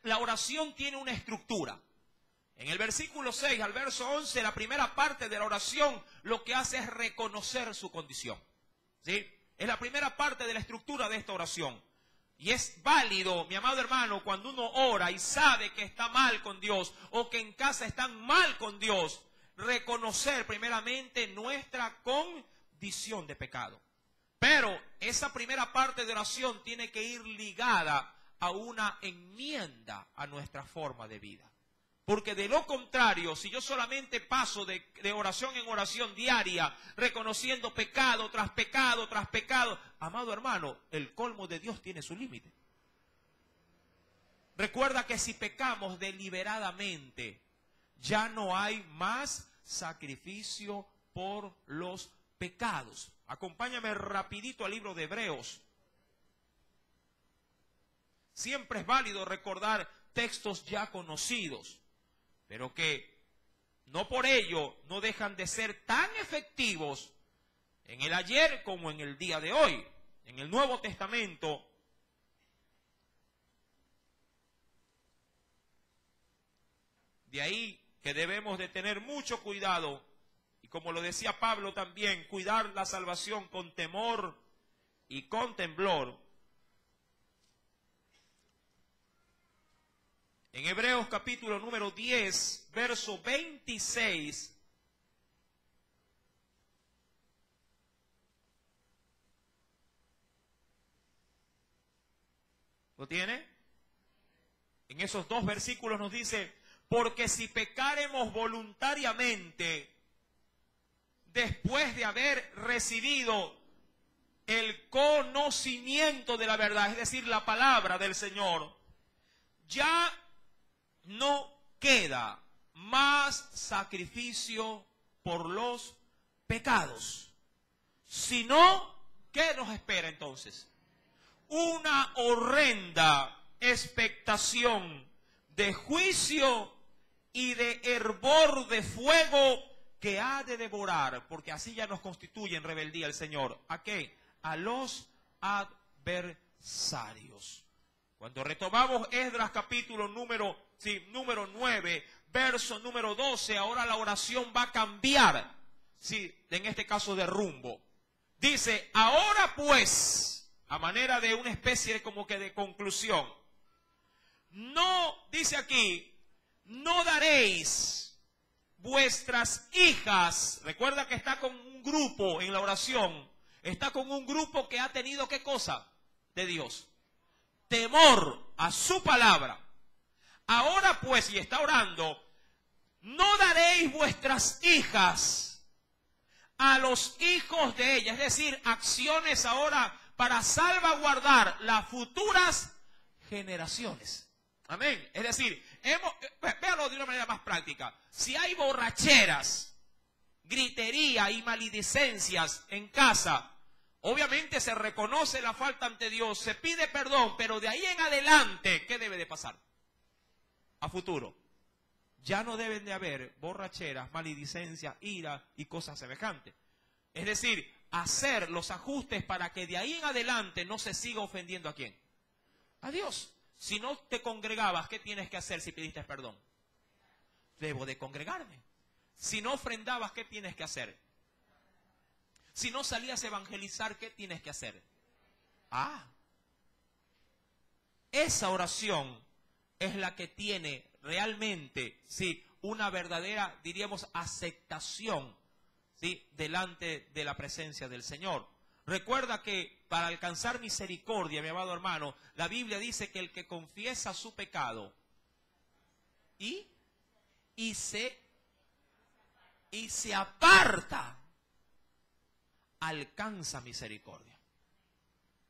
la oración tiene una estructura. En el versículo 6 al verso 11, la primera parte de la oración lo que hace es reconocer su condición. ¿Sí? Es la primera parte de la estructura de esta oración. Y es válido, mi amado hermano, cuando uno ora y sabe que está mal con Dios, o que en casa están mal con Dios, reconocer primeramente nuestra condición de pecado. Pero esa primera parte de oración tiene que ir ligada a una enmienda a nuestra forma de vida. Porque de lo contrario, si yo solamente paso de oración en oración diaria, reconociendo pecado tras pecado tras pecado, amado hermano, el colmo de Dios tiene su límite. Recuerda que si pecamos deliberadamente, ya no hay más sacrificio por los pecados. Acompáñame rapidito al libro de Hebreos. Siempre es válido recordar textos ya conocidos, pero que no por ello no dejan de ser tan efectivos en el ayer como en el día de hoy. En el Nuevo Testamento, de ahí que debemos de tener mucho cuidado, y como lo decía Pablo también, cuidar la salvación con temor y con temblor. En Hebreos capítulo número 10, verso 26, ¿lo tiene? En esos dos versículos nos dice, porque si pecáremos voluntariamente, después de haber recibido el conocimiento de la verdad, es decir, la palabra del Señor, ya no queda más sacrificio por los pecados, sino, ¿qué nos espera entonces? Una horrenda expectación de juicio y de hervor de fuego que ha de devorar, porque así ya nos constituye en rebeldía el Señor. ¿A qué? A los adversarios. Cuando retomamos Esdras capítulo número 9, verso número 12, ahora la oración va a cambiar, sí, en este caso de rumbo. Dice, ahora pues, a manera de una especie como que de conclusión, no, dice aquí, no daréis vuestras hijas. Recuerda que está con un grupo en la oración, está con un grupo que ha tenido, ¿qué cosa? De Dios. Temor a su palabra. Ahora pues, y está orando, no daréis vuestras hijas a los hijos de ella. Es decir, acciones ahora para salvaguardar las futuras generaciones. Amén. Es decir, véalo de una manera más práctica. Si hay borracheras, gritería y maledicencias en casa, obviamente se reconoce la falta ante Dios, se pide perdón, pero de ahí en adelante, ¿qué debe de pasar? A futuro. Ya no deben de haber borracheras, maledicencias, ira y cosas semejantes. Es decir, hacer los ajustes para que de ahí en adelante no se siga ofendiendo a quién. A Dios. Si no te congregabas, ¿qué tienes que hacer si pediste perdón? Debo de congregarme. Si no ofrendabas, ¿qué tienes que hacer? Si no salías a evangelizar, ¿qué tienes que hacer? Esa oración es la que tiene realmente, sí, una verdadera, diríamos, aceptación, sí, delante de la presencia del Señor. Recuerda que para alcanzar misericordia, mi amado hermano, la Biblia dice que el que confiesa su pecado y se aparta, alcanza misericordia.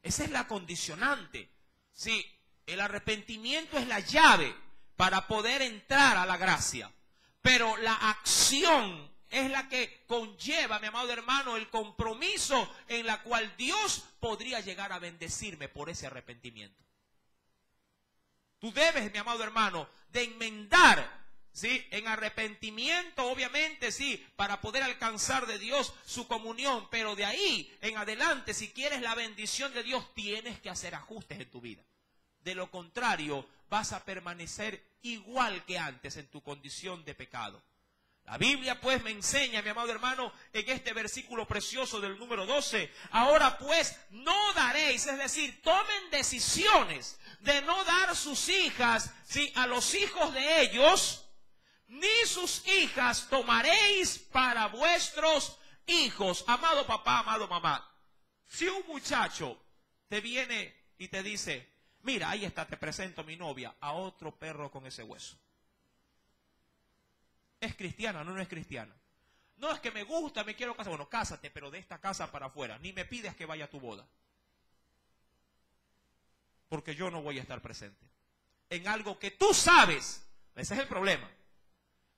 Esa es la condicionante. Sí, el arrepentimiento es la llave para poder entrar a la gracia. Pero la acción es la que conlleva, mi amado hermano, el compromiso en la cual Dios podría llegar a bendecirme por ese arrepentimiento. Tú debes, mi amado hermano, de enmendar, ¿sí?, en arrepentimiento, obviamente, sí, para poder alcanzar de Dios su comunión. Pero de ahí en adelante, si quieres la bendición de Dios, tienes que hacer ajustes en tu vida. De lo contrario, vas a permanecer igual que antes en tu condición de pecado. La Biblia pues me enseña, mi amado hermano, en este versículo precioso del número 12, ahora pues no daréis, es decir, tomen decisiones de no dar sus hijas, ¿sí?, a los hijos de ellos, ni sus hijas tomaréis para vuestros hijos. Amado papá, amado mamá, si un muchacho te viene y te dice, mira, ahí está, te presento a mi novia, a otro perro con ese hueso. ¿Es cristiana? No es cristiana. No, es que me gusta, me quiero casar. Bueno, cásate, pero de esta casa para afuera. Ni me pides que vaya a tu boda. Porque yo no voy a estar presente. En algo que tú sabes, ese es el problema.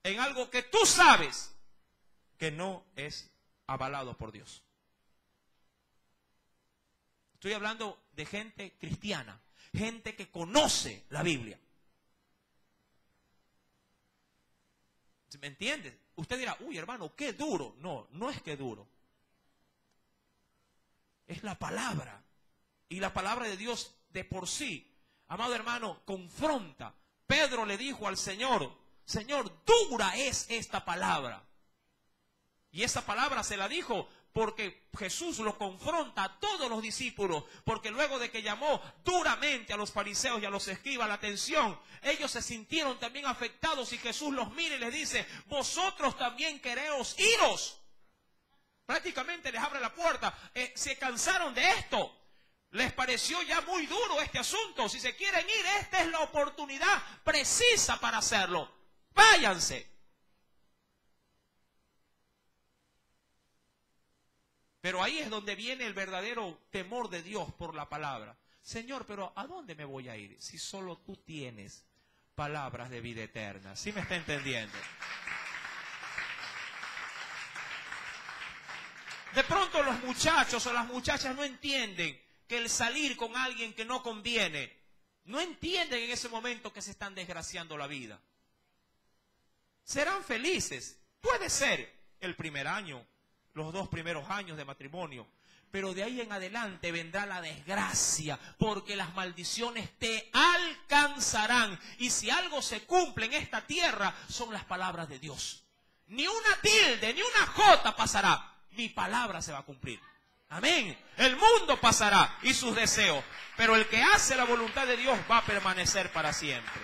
En algo que tú sabes que no es avalado por Dios. Estoy hablando de gente cristiana, gente que conoce la Biblia. ¿Me entiendes? Usted dirá, uy, hermano, qué duro. No, no es que duro. Es la palabra. Y la palabra de Dios de por sí, amado hermano, confronta. Pedro le dijo al Señor, Señor, dura es esta palabra. Y esa palabra se la dijo porque Jesús lo confronta a todos los discípulos, porque luego de que llamó duramente a los fariseos y a los escribas la atención, ellos se sintieron también afectados y Jesús los mira y les dice, vosotros también queréis iros. Prácticamente les abre la puerta. Se cansaron de esto. Les pareció ya muy duro este asunto. Si se quieren ir, esta es la oportunidad precisa para hacerlo. Váyanse. Pero ahí es donde viene el verdadero temor de Dios por la palabra. Señor, pero ¿a dónde me voy a ir si solo tú tienes palabras de vida eterna? ¿Sí me está entendiendo? De pronto los muchachos o las muchachas no entienden que el salir con alguien que no conviene, no entienden en ese momento que se están desgraciando la vida. Serán felices, puede ser el primer año, los 2 primeros años de matrimonio, pero de ahí en adelante vendrá la desgracia, porque las maldiciones te alcanzarán. Y si algo se cumple en esta tierra, son las palabras de Dios. Ni una tilde, ni una jota pasará. Mi palabra se va a cumplir. Amén. El mundo pasará y sus deseos, pero el que hace la voluntad de Dios va a permanecer para siempre.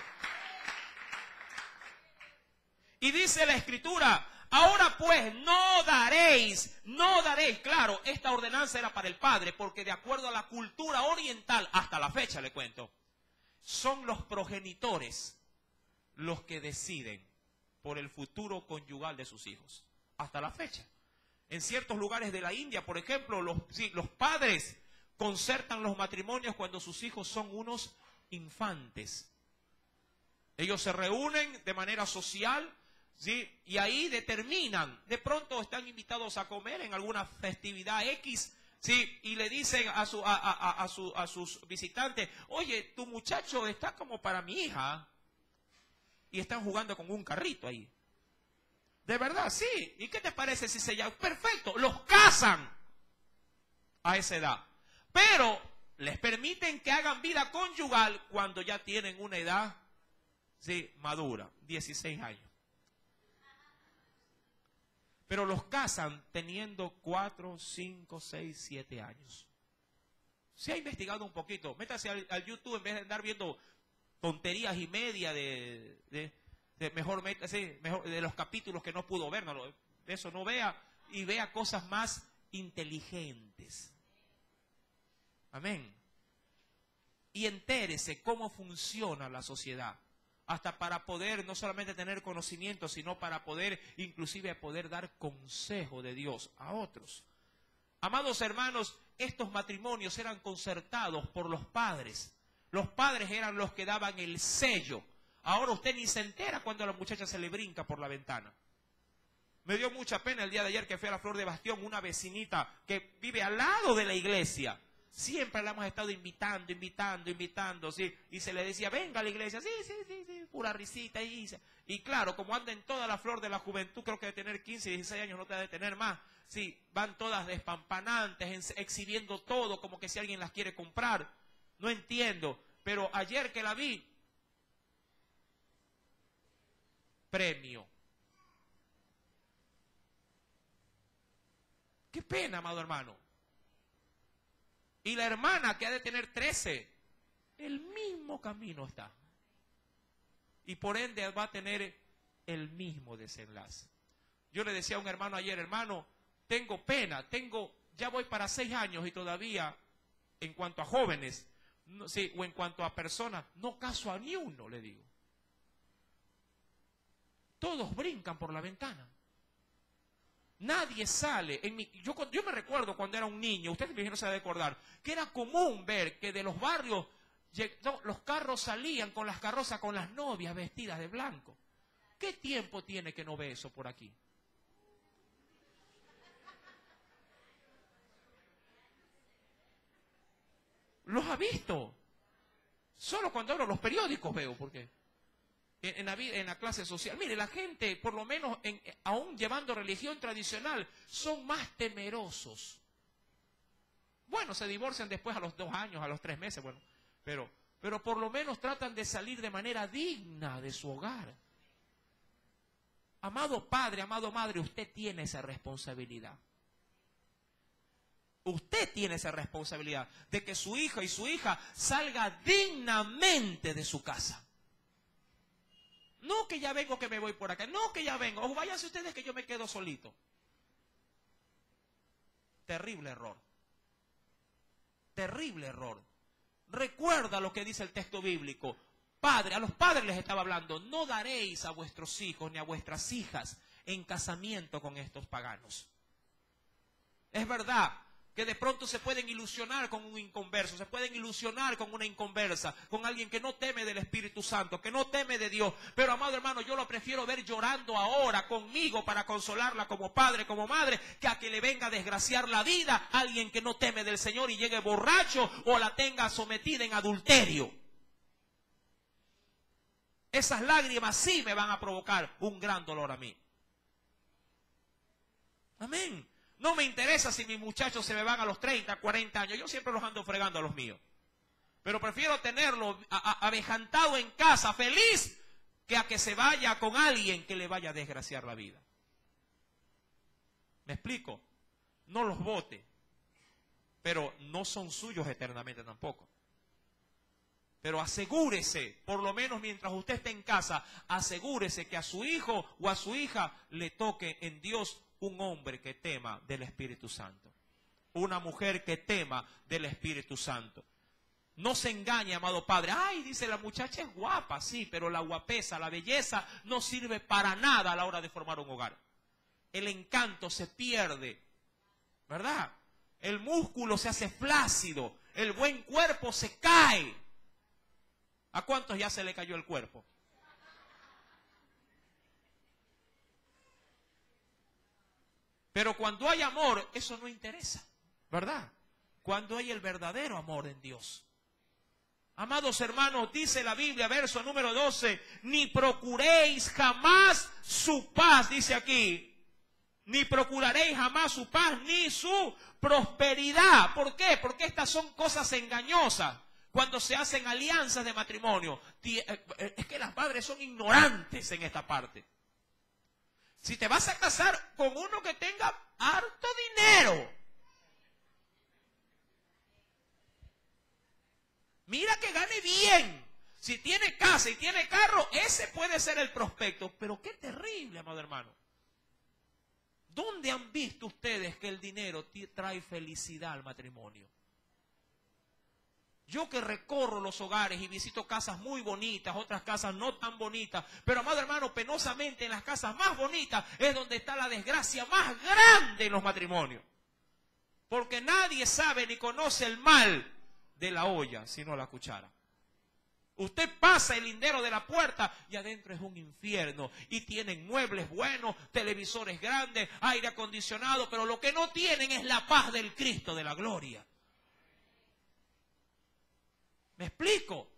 Y dice la Escritura: ahora pues no daréis. Claro, esta ordenanza era para el padre, porque de acuerdo a la cultura oriental, hasta la fecha le cuento, son los progenitores los que deciden por el futuro conyugal de sus hijos. Hasta la fecha. En ciertos lugares de la India, por ejemplo, los padres concertan los matrimonios cuando sus hijos son unos infantes. Ellos se reúnen de manera social, ¿sí? Y ahí determinan, de pronto están invitados a comer en alguna festividad X, ¿sí? Y le dicen a sus visitantes: oye, tu muchacho está como para mi hija. Y están jugando con un carrito ahí. De verdad, sí. ¿Y qué te parece si se llama? Perfecto, los casan a esa edad. Pero les permiten que hagan vida conyugal cuando ya tienen una edad, sí, madura, 16 años. Pero los casan teniendo 4, 5, 6, 7 años. Se ha investigado un poquito. Métase al YouTube en vez de andar viendo tonterías y media mejor de los capítulos que no pudo ver. No, de eso no vea, y vea cosas más inteligentes. Amén. Y entérese cómo funciona la sociedad. Hasta para poder no solamente tener conocimiento, sino para poder inclusive poder dar consejo de Dios a otros. Amados hermanos, estos matrimonios eran concertados por los padres. Los padres eran los que daban el sello. Ahora usted ni se entera cuando a la muchacha se le brinca por la ventana. Me dio mucha pena el día de ayer que fui a la Flor de Bastión, una vecinita que vive al lado de la iglesia. Siempre la hemos estado invitando, ¿sí? Y se le decía: venga a la iglesia, sí, pura risita. Y claro, como anda en toda la flor de la juventud, creo que de tener 15, 16 años, no te ha de tener más. Sí, van todas despampanantes, exhibiendo todo, como que si alguien las quiere comprar. No entiendo, pero ayer que la vi, premio. Qué pena, amado hermano. Y la hermana, que ha de tener 13, el mismo camino está. Y por ende va a tener el mismo desenlace. Yo le decía a un hermano ayer: hermano, tengo pena, ya voy para 6 años y todavía, en cuanto a jóvenes, no, sí, o en cuanto a personas, no caso a ni uno, le digo. Todos brincan por la ventana. Nadie sale. Yo me recuerdo cuando era un niño, usted no se va a recordar, que era común ver que de los barrios los carros salían con las carrozas con las novias vestidas de blanco. ¿Qué tiempo tiene que no ve eso por aquí? ¿Los ha visto? Solo cuando abro los periódicos veo, porque en la clase social. Mire, la gente, por lo menos, aún llevando religión tradicional, son más temerosos. Bueno, se divorcian después a los 2 años, a los 3 meses, bueno, pero por lo menos tratan de salir de manera digna de su hogar. Amado padre, amado madre, usted tiene esa responsabilidad. Usted tiene esa responsabilidad de que su hija y su hija salga dignamente de su casa. No que ya vengo, que me voy por acá. No que ya vengo. O váyanse ustedes que yo me quedo solito. Terrible error. Terrible error. Recuerda lo que dice el texto bíblico. Padre, a los padres les estaba hablando: no daréis a vuestros hijos ni a vuestras hijas en casamiento con estos paganos. Es verdad que de pronto se pueden ilusionar con un inconverso, se pueden ilusionar con una inconversa, con alguien que no teme del Espíritu Santo, que no teme de Dios. Pero, amado hermano, yo lo prefiero ver llorando ahora conmigo para consolarla como padre, como madre, que a que le venga a desgraciar la vida a alguien que no teme del Señor y llegue borracho o la tenga sometida en adulterio. Esas lágrimas sí me van a provocar un gran dolor a mí. Amén. No me interesa si mis muchachos se me van a los 30, 40 años. Yo siempre los ando fregando a los míos. Pero prefiero tenerlo avejantado en casa, feliz, que a que se vaya con alguien que le vaya a desgraciar la vida. ¿Me explico? No los bote, pero no son suyos eternamente tampoco. Pero asegúrese, por lo menos mientras usted esté en casa, asegúrese que a su hijo o a su hija le toque en Dios un hombre que tema del Espíritu Santo. Una mujer que tema del Espíritu Santo. No se engañe, amado padre. Ay, dice, la muchacha es guapa, sí, pero la guapesa, la belleza no sirve para nada a la hora de formar un hogar. El encanto se pierde, ¿verdad? El músculo se hace flácido, el buen cuerpo se cae. ¿A cuántos ya se le cayó el cuerpo? Pero cuando hay amor, eso no interesa, ¿verdad? Cuando hay el verdadero amor en Dios. Amados hermanos, dice la Biblia, verso número 12, ni procuréis jamás su paz, dice aquí, ni procuraréis jamás su paz, ni su prosperidad. ¿Por qué? Porque estas son cosas engañosas. Cuando se hacen alianzas de matrimonio, es que las madres son ignorantes en esta parte. Si te vas a casar con uno que tenga harto dinero, mira que gane bien. Si tiene casa y tiene carro, ese puede ser el prospecto. Pero qué terrible, amado hermano. ¿Dónde han visto ustedes que el dinero trae felicidad al matrimonio? Yo que recorro los hogares y visito casas muy bonitas, otras casas no tan bonitas, pero amado hermano, penosamente en las casas más bonitas es donde está la desgracia más grande en los matrimonios. Porque nadie sabe ni conoce el mal de la olla, sino la cuchara. Usted pasa el lindero de la puerta y adentro es un infierno. Y tienen muebles buenos, televisores grandes, aire acondicionado, pero lo que no tienen es la paz del Cristo de la gloria. ¿Me explico?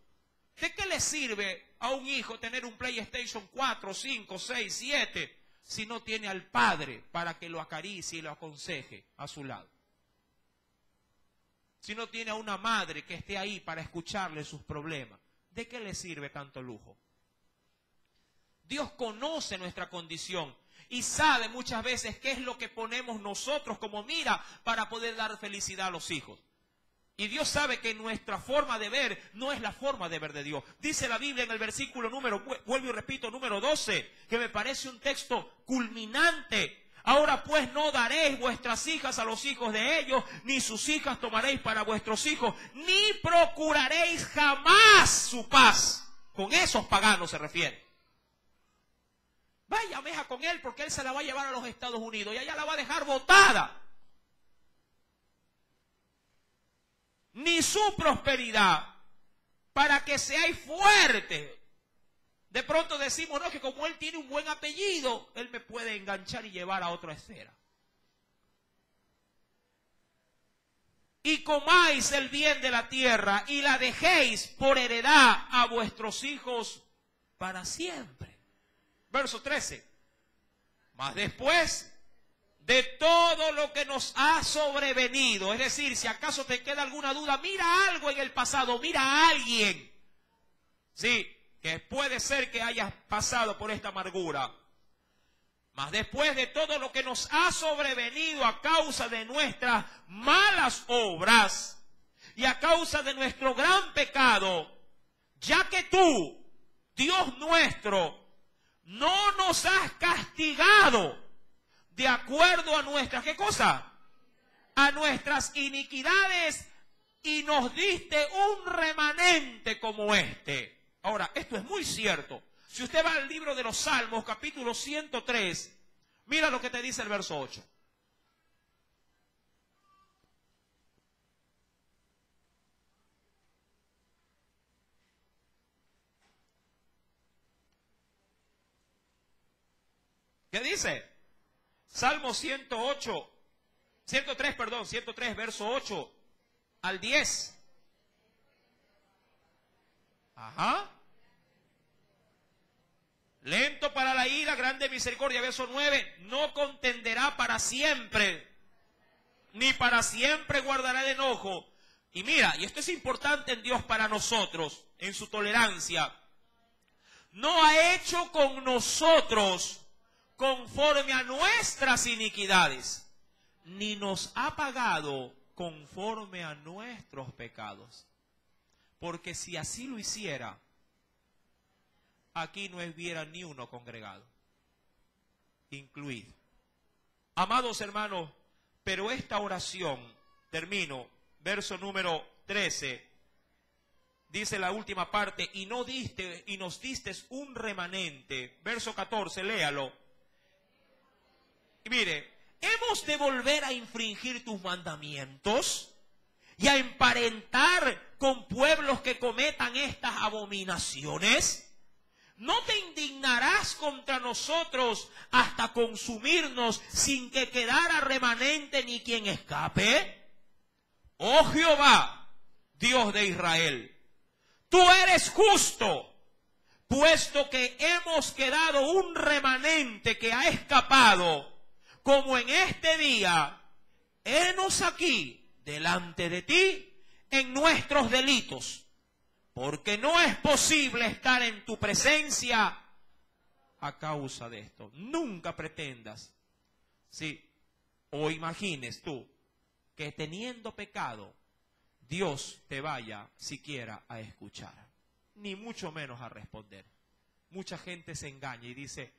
¿De qué le sirve a un hijo tener un PlayStation 4, 5, 6, 7 si no tiene al padre para que lo acaricie y lo aconseje a su lado? Si no tiene a una madre que esté ahí para escucharle sus problemas, ¿de qué le sirve tanto lujo? Dios conoce nuestra condición y sabe muchas veces qué es lo que ponemos nosotros como mira para poder dar felicidad a los hijos. Y Dios sabe que nuestra forma de ver no es la forma de ver de Dios. Dice la Biblia en el versículo vuelvo y repito, número 12, que me parece un texto culminante. Ahora pues no daréis vuestras hijas a los hijos de ellos, ni sus hijas tomaréis para vuestros hijos, ni procuraréis jamás su paz. Con esos paganos se refiere. Vaya, meja con él porque él se la va a llevar a los Estados Unidos y allá la va a dejar botada. Ni su prosperidad, para que seáis fuertes. De pronto decimos, no, que como él tiene un buen apellido, él me puede enganchar y llevar a otra esfera. Y comáis el bien de la tierra y la dejéis por heredad a vuestros hijos para siempre. Verso 13. Mas después de todo lo que nos ha sobrevenido, es decir, si acaso te queda alguna duda, mira algo en el pasado, mira a alguien, sí, que puede ser que hayas pasado por esta amargura. Mas después de todo lo que nos ha sobrevenido a causa de nuestras malas obras y a causa de nuestro gran pecado, ya que tú, Dios nuestro, no nos has castigado de acuerdo a nuestras, ¿qué cosa? A nuestras iniquidades, y nos diste un remanente como este. Ahora, esto es muy cierto. Si usted va al libro de los Salmos, capítulo 103, mira lo que te dice el verso 8. ¿Qué dice? Salmo 103, verso 8 al 10. Ajá. Lento para la ira, grande misericordia, verso 9. No contenderá para siempre. ni para siempre guardará el enojo. Y mira, y esto es importante en Dios para nosotros, en su tolerancia. No ha hecho con nosotros conforme a nuestras iniquidades, ni nos ha pagado conforme a nuestros pecados. Porque si así lo hiciera, aquí no hubiera ni uno congregado, incluido. Amados hermanos, pero esta oración, termino, verso número 13, dice la última parte, y nos diste un remanente. Verso 14, léalo. Y mire, ¿hemos de volver a infringir tus mandamientos y a emparentar con pueblos que cometan estas abominaciones? ¿No te indignarás contra nosotros hasta consumirnos sin que quedara remanente ni quien escape? Oh Jehová, Dios de Israel, tú eres justo, puesto que hemos quedado un remanente que ha escapado, como en este día, henos aquí delante de ti en nuestros delitos. Porque no es posible estar en tu presencia a causa de esto. Nunca pretendas, sí, o imagines tú, que teniendo pecado, Dios te vaya siquiera a escuchar, ni mucho menos a responder. Mucha gente se engaña y dice,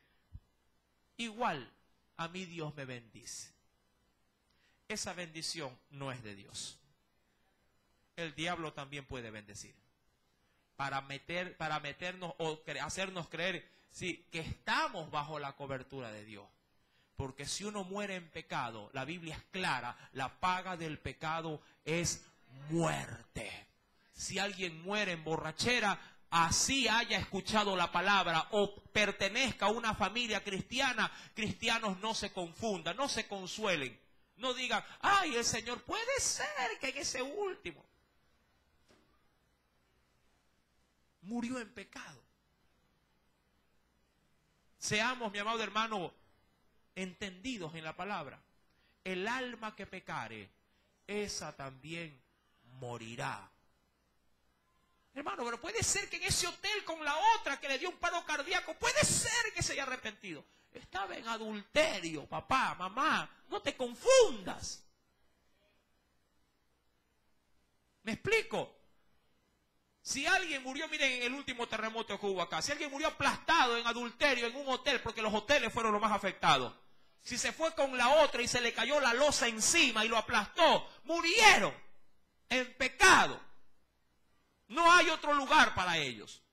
igual a mí Dios me bendice. Esa bendición no es de Dios. El diablo también puede bendecir. Para meternos o hacernos creer, sí, que estamos bajo la cobertura de Dios. Porque si uno muere en pecado, la Biblia es clara, la paga del pecado es muerte. Si alguien muere en borrachera, así haya escuchado la palabra o pertenezca a una familia cristiana, cristianos no se confundan, no se consuelen. No digan, ay, el Señor puede ser que en ese último murió en pecado. Seamos, mi amado hermano, entendidos en la palabra. El alma que pecare, esa también morirá. Hermano, pero puede ser que en ese hotel con la otra que le dio un paro cardíaco, puede ser que se haya arrepentido. Estaba en adulterio, papá, mamá, no te confundas. ¿Me explico? Si alguien murió, miren, en el último terremoto que hubo acá, si alguien murió aplastado en adulterio en un hotel, porque los hoteles fueron los más afectados, si se fue con la otra y se le cayó la losa encima y lo aplastó, murieron en pecado. No hay otro lugar para ellos.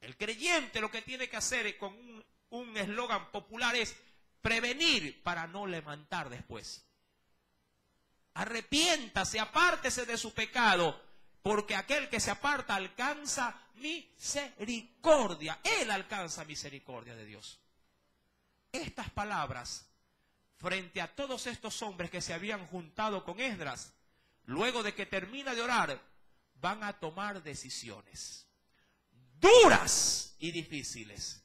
El creyente lo que tiene que hacer con un eslogan popular es prevenir para no levantar después. Arrepiéntase, apártese de su pecado, porque aquel que se aparta alcanza misericordia. Él alcanza misericordia de Dios. Estas palabras, frente a todos estos hombres que se habían juntado con Esdras, luego de que termina de orar, van a tomar decisiones duras y difíciles.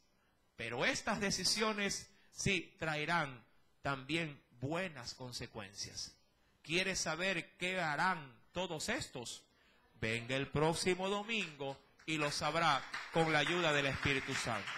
Pero estas decisiones sí traerán también buenas consecuencias. ¿Quieres saber qué harán todos estos? Venga el próximo domingo y lo sabrá con la ayuda del Espíritu Santo.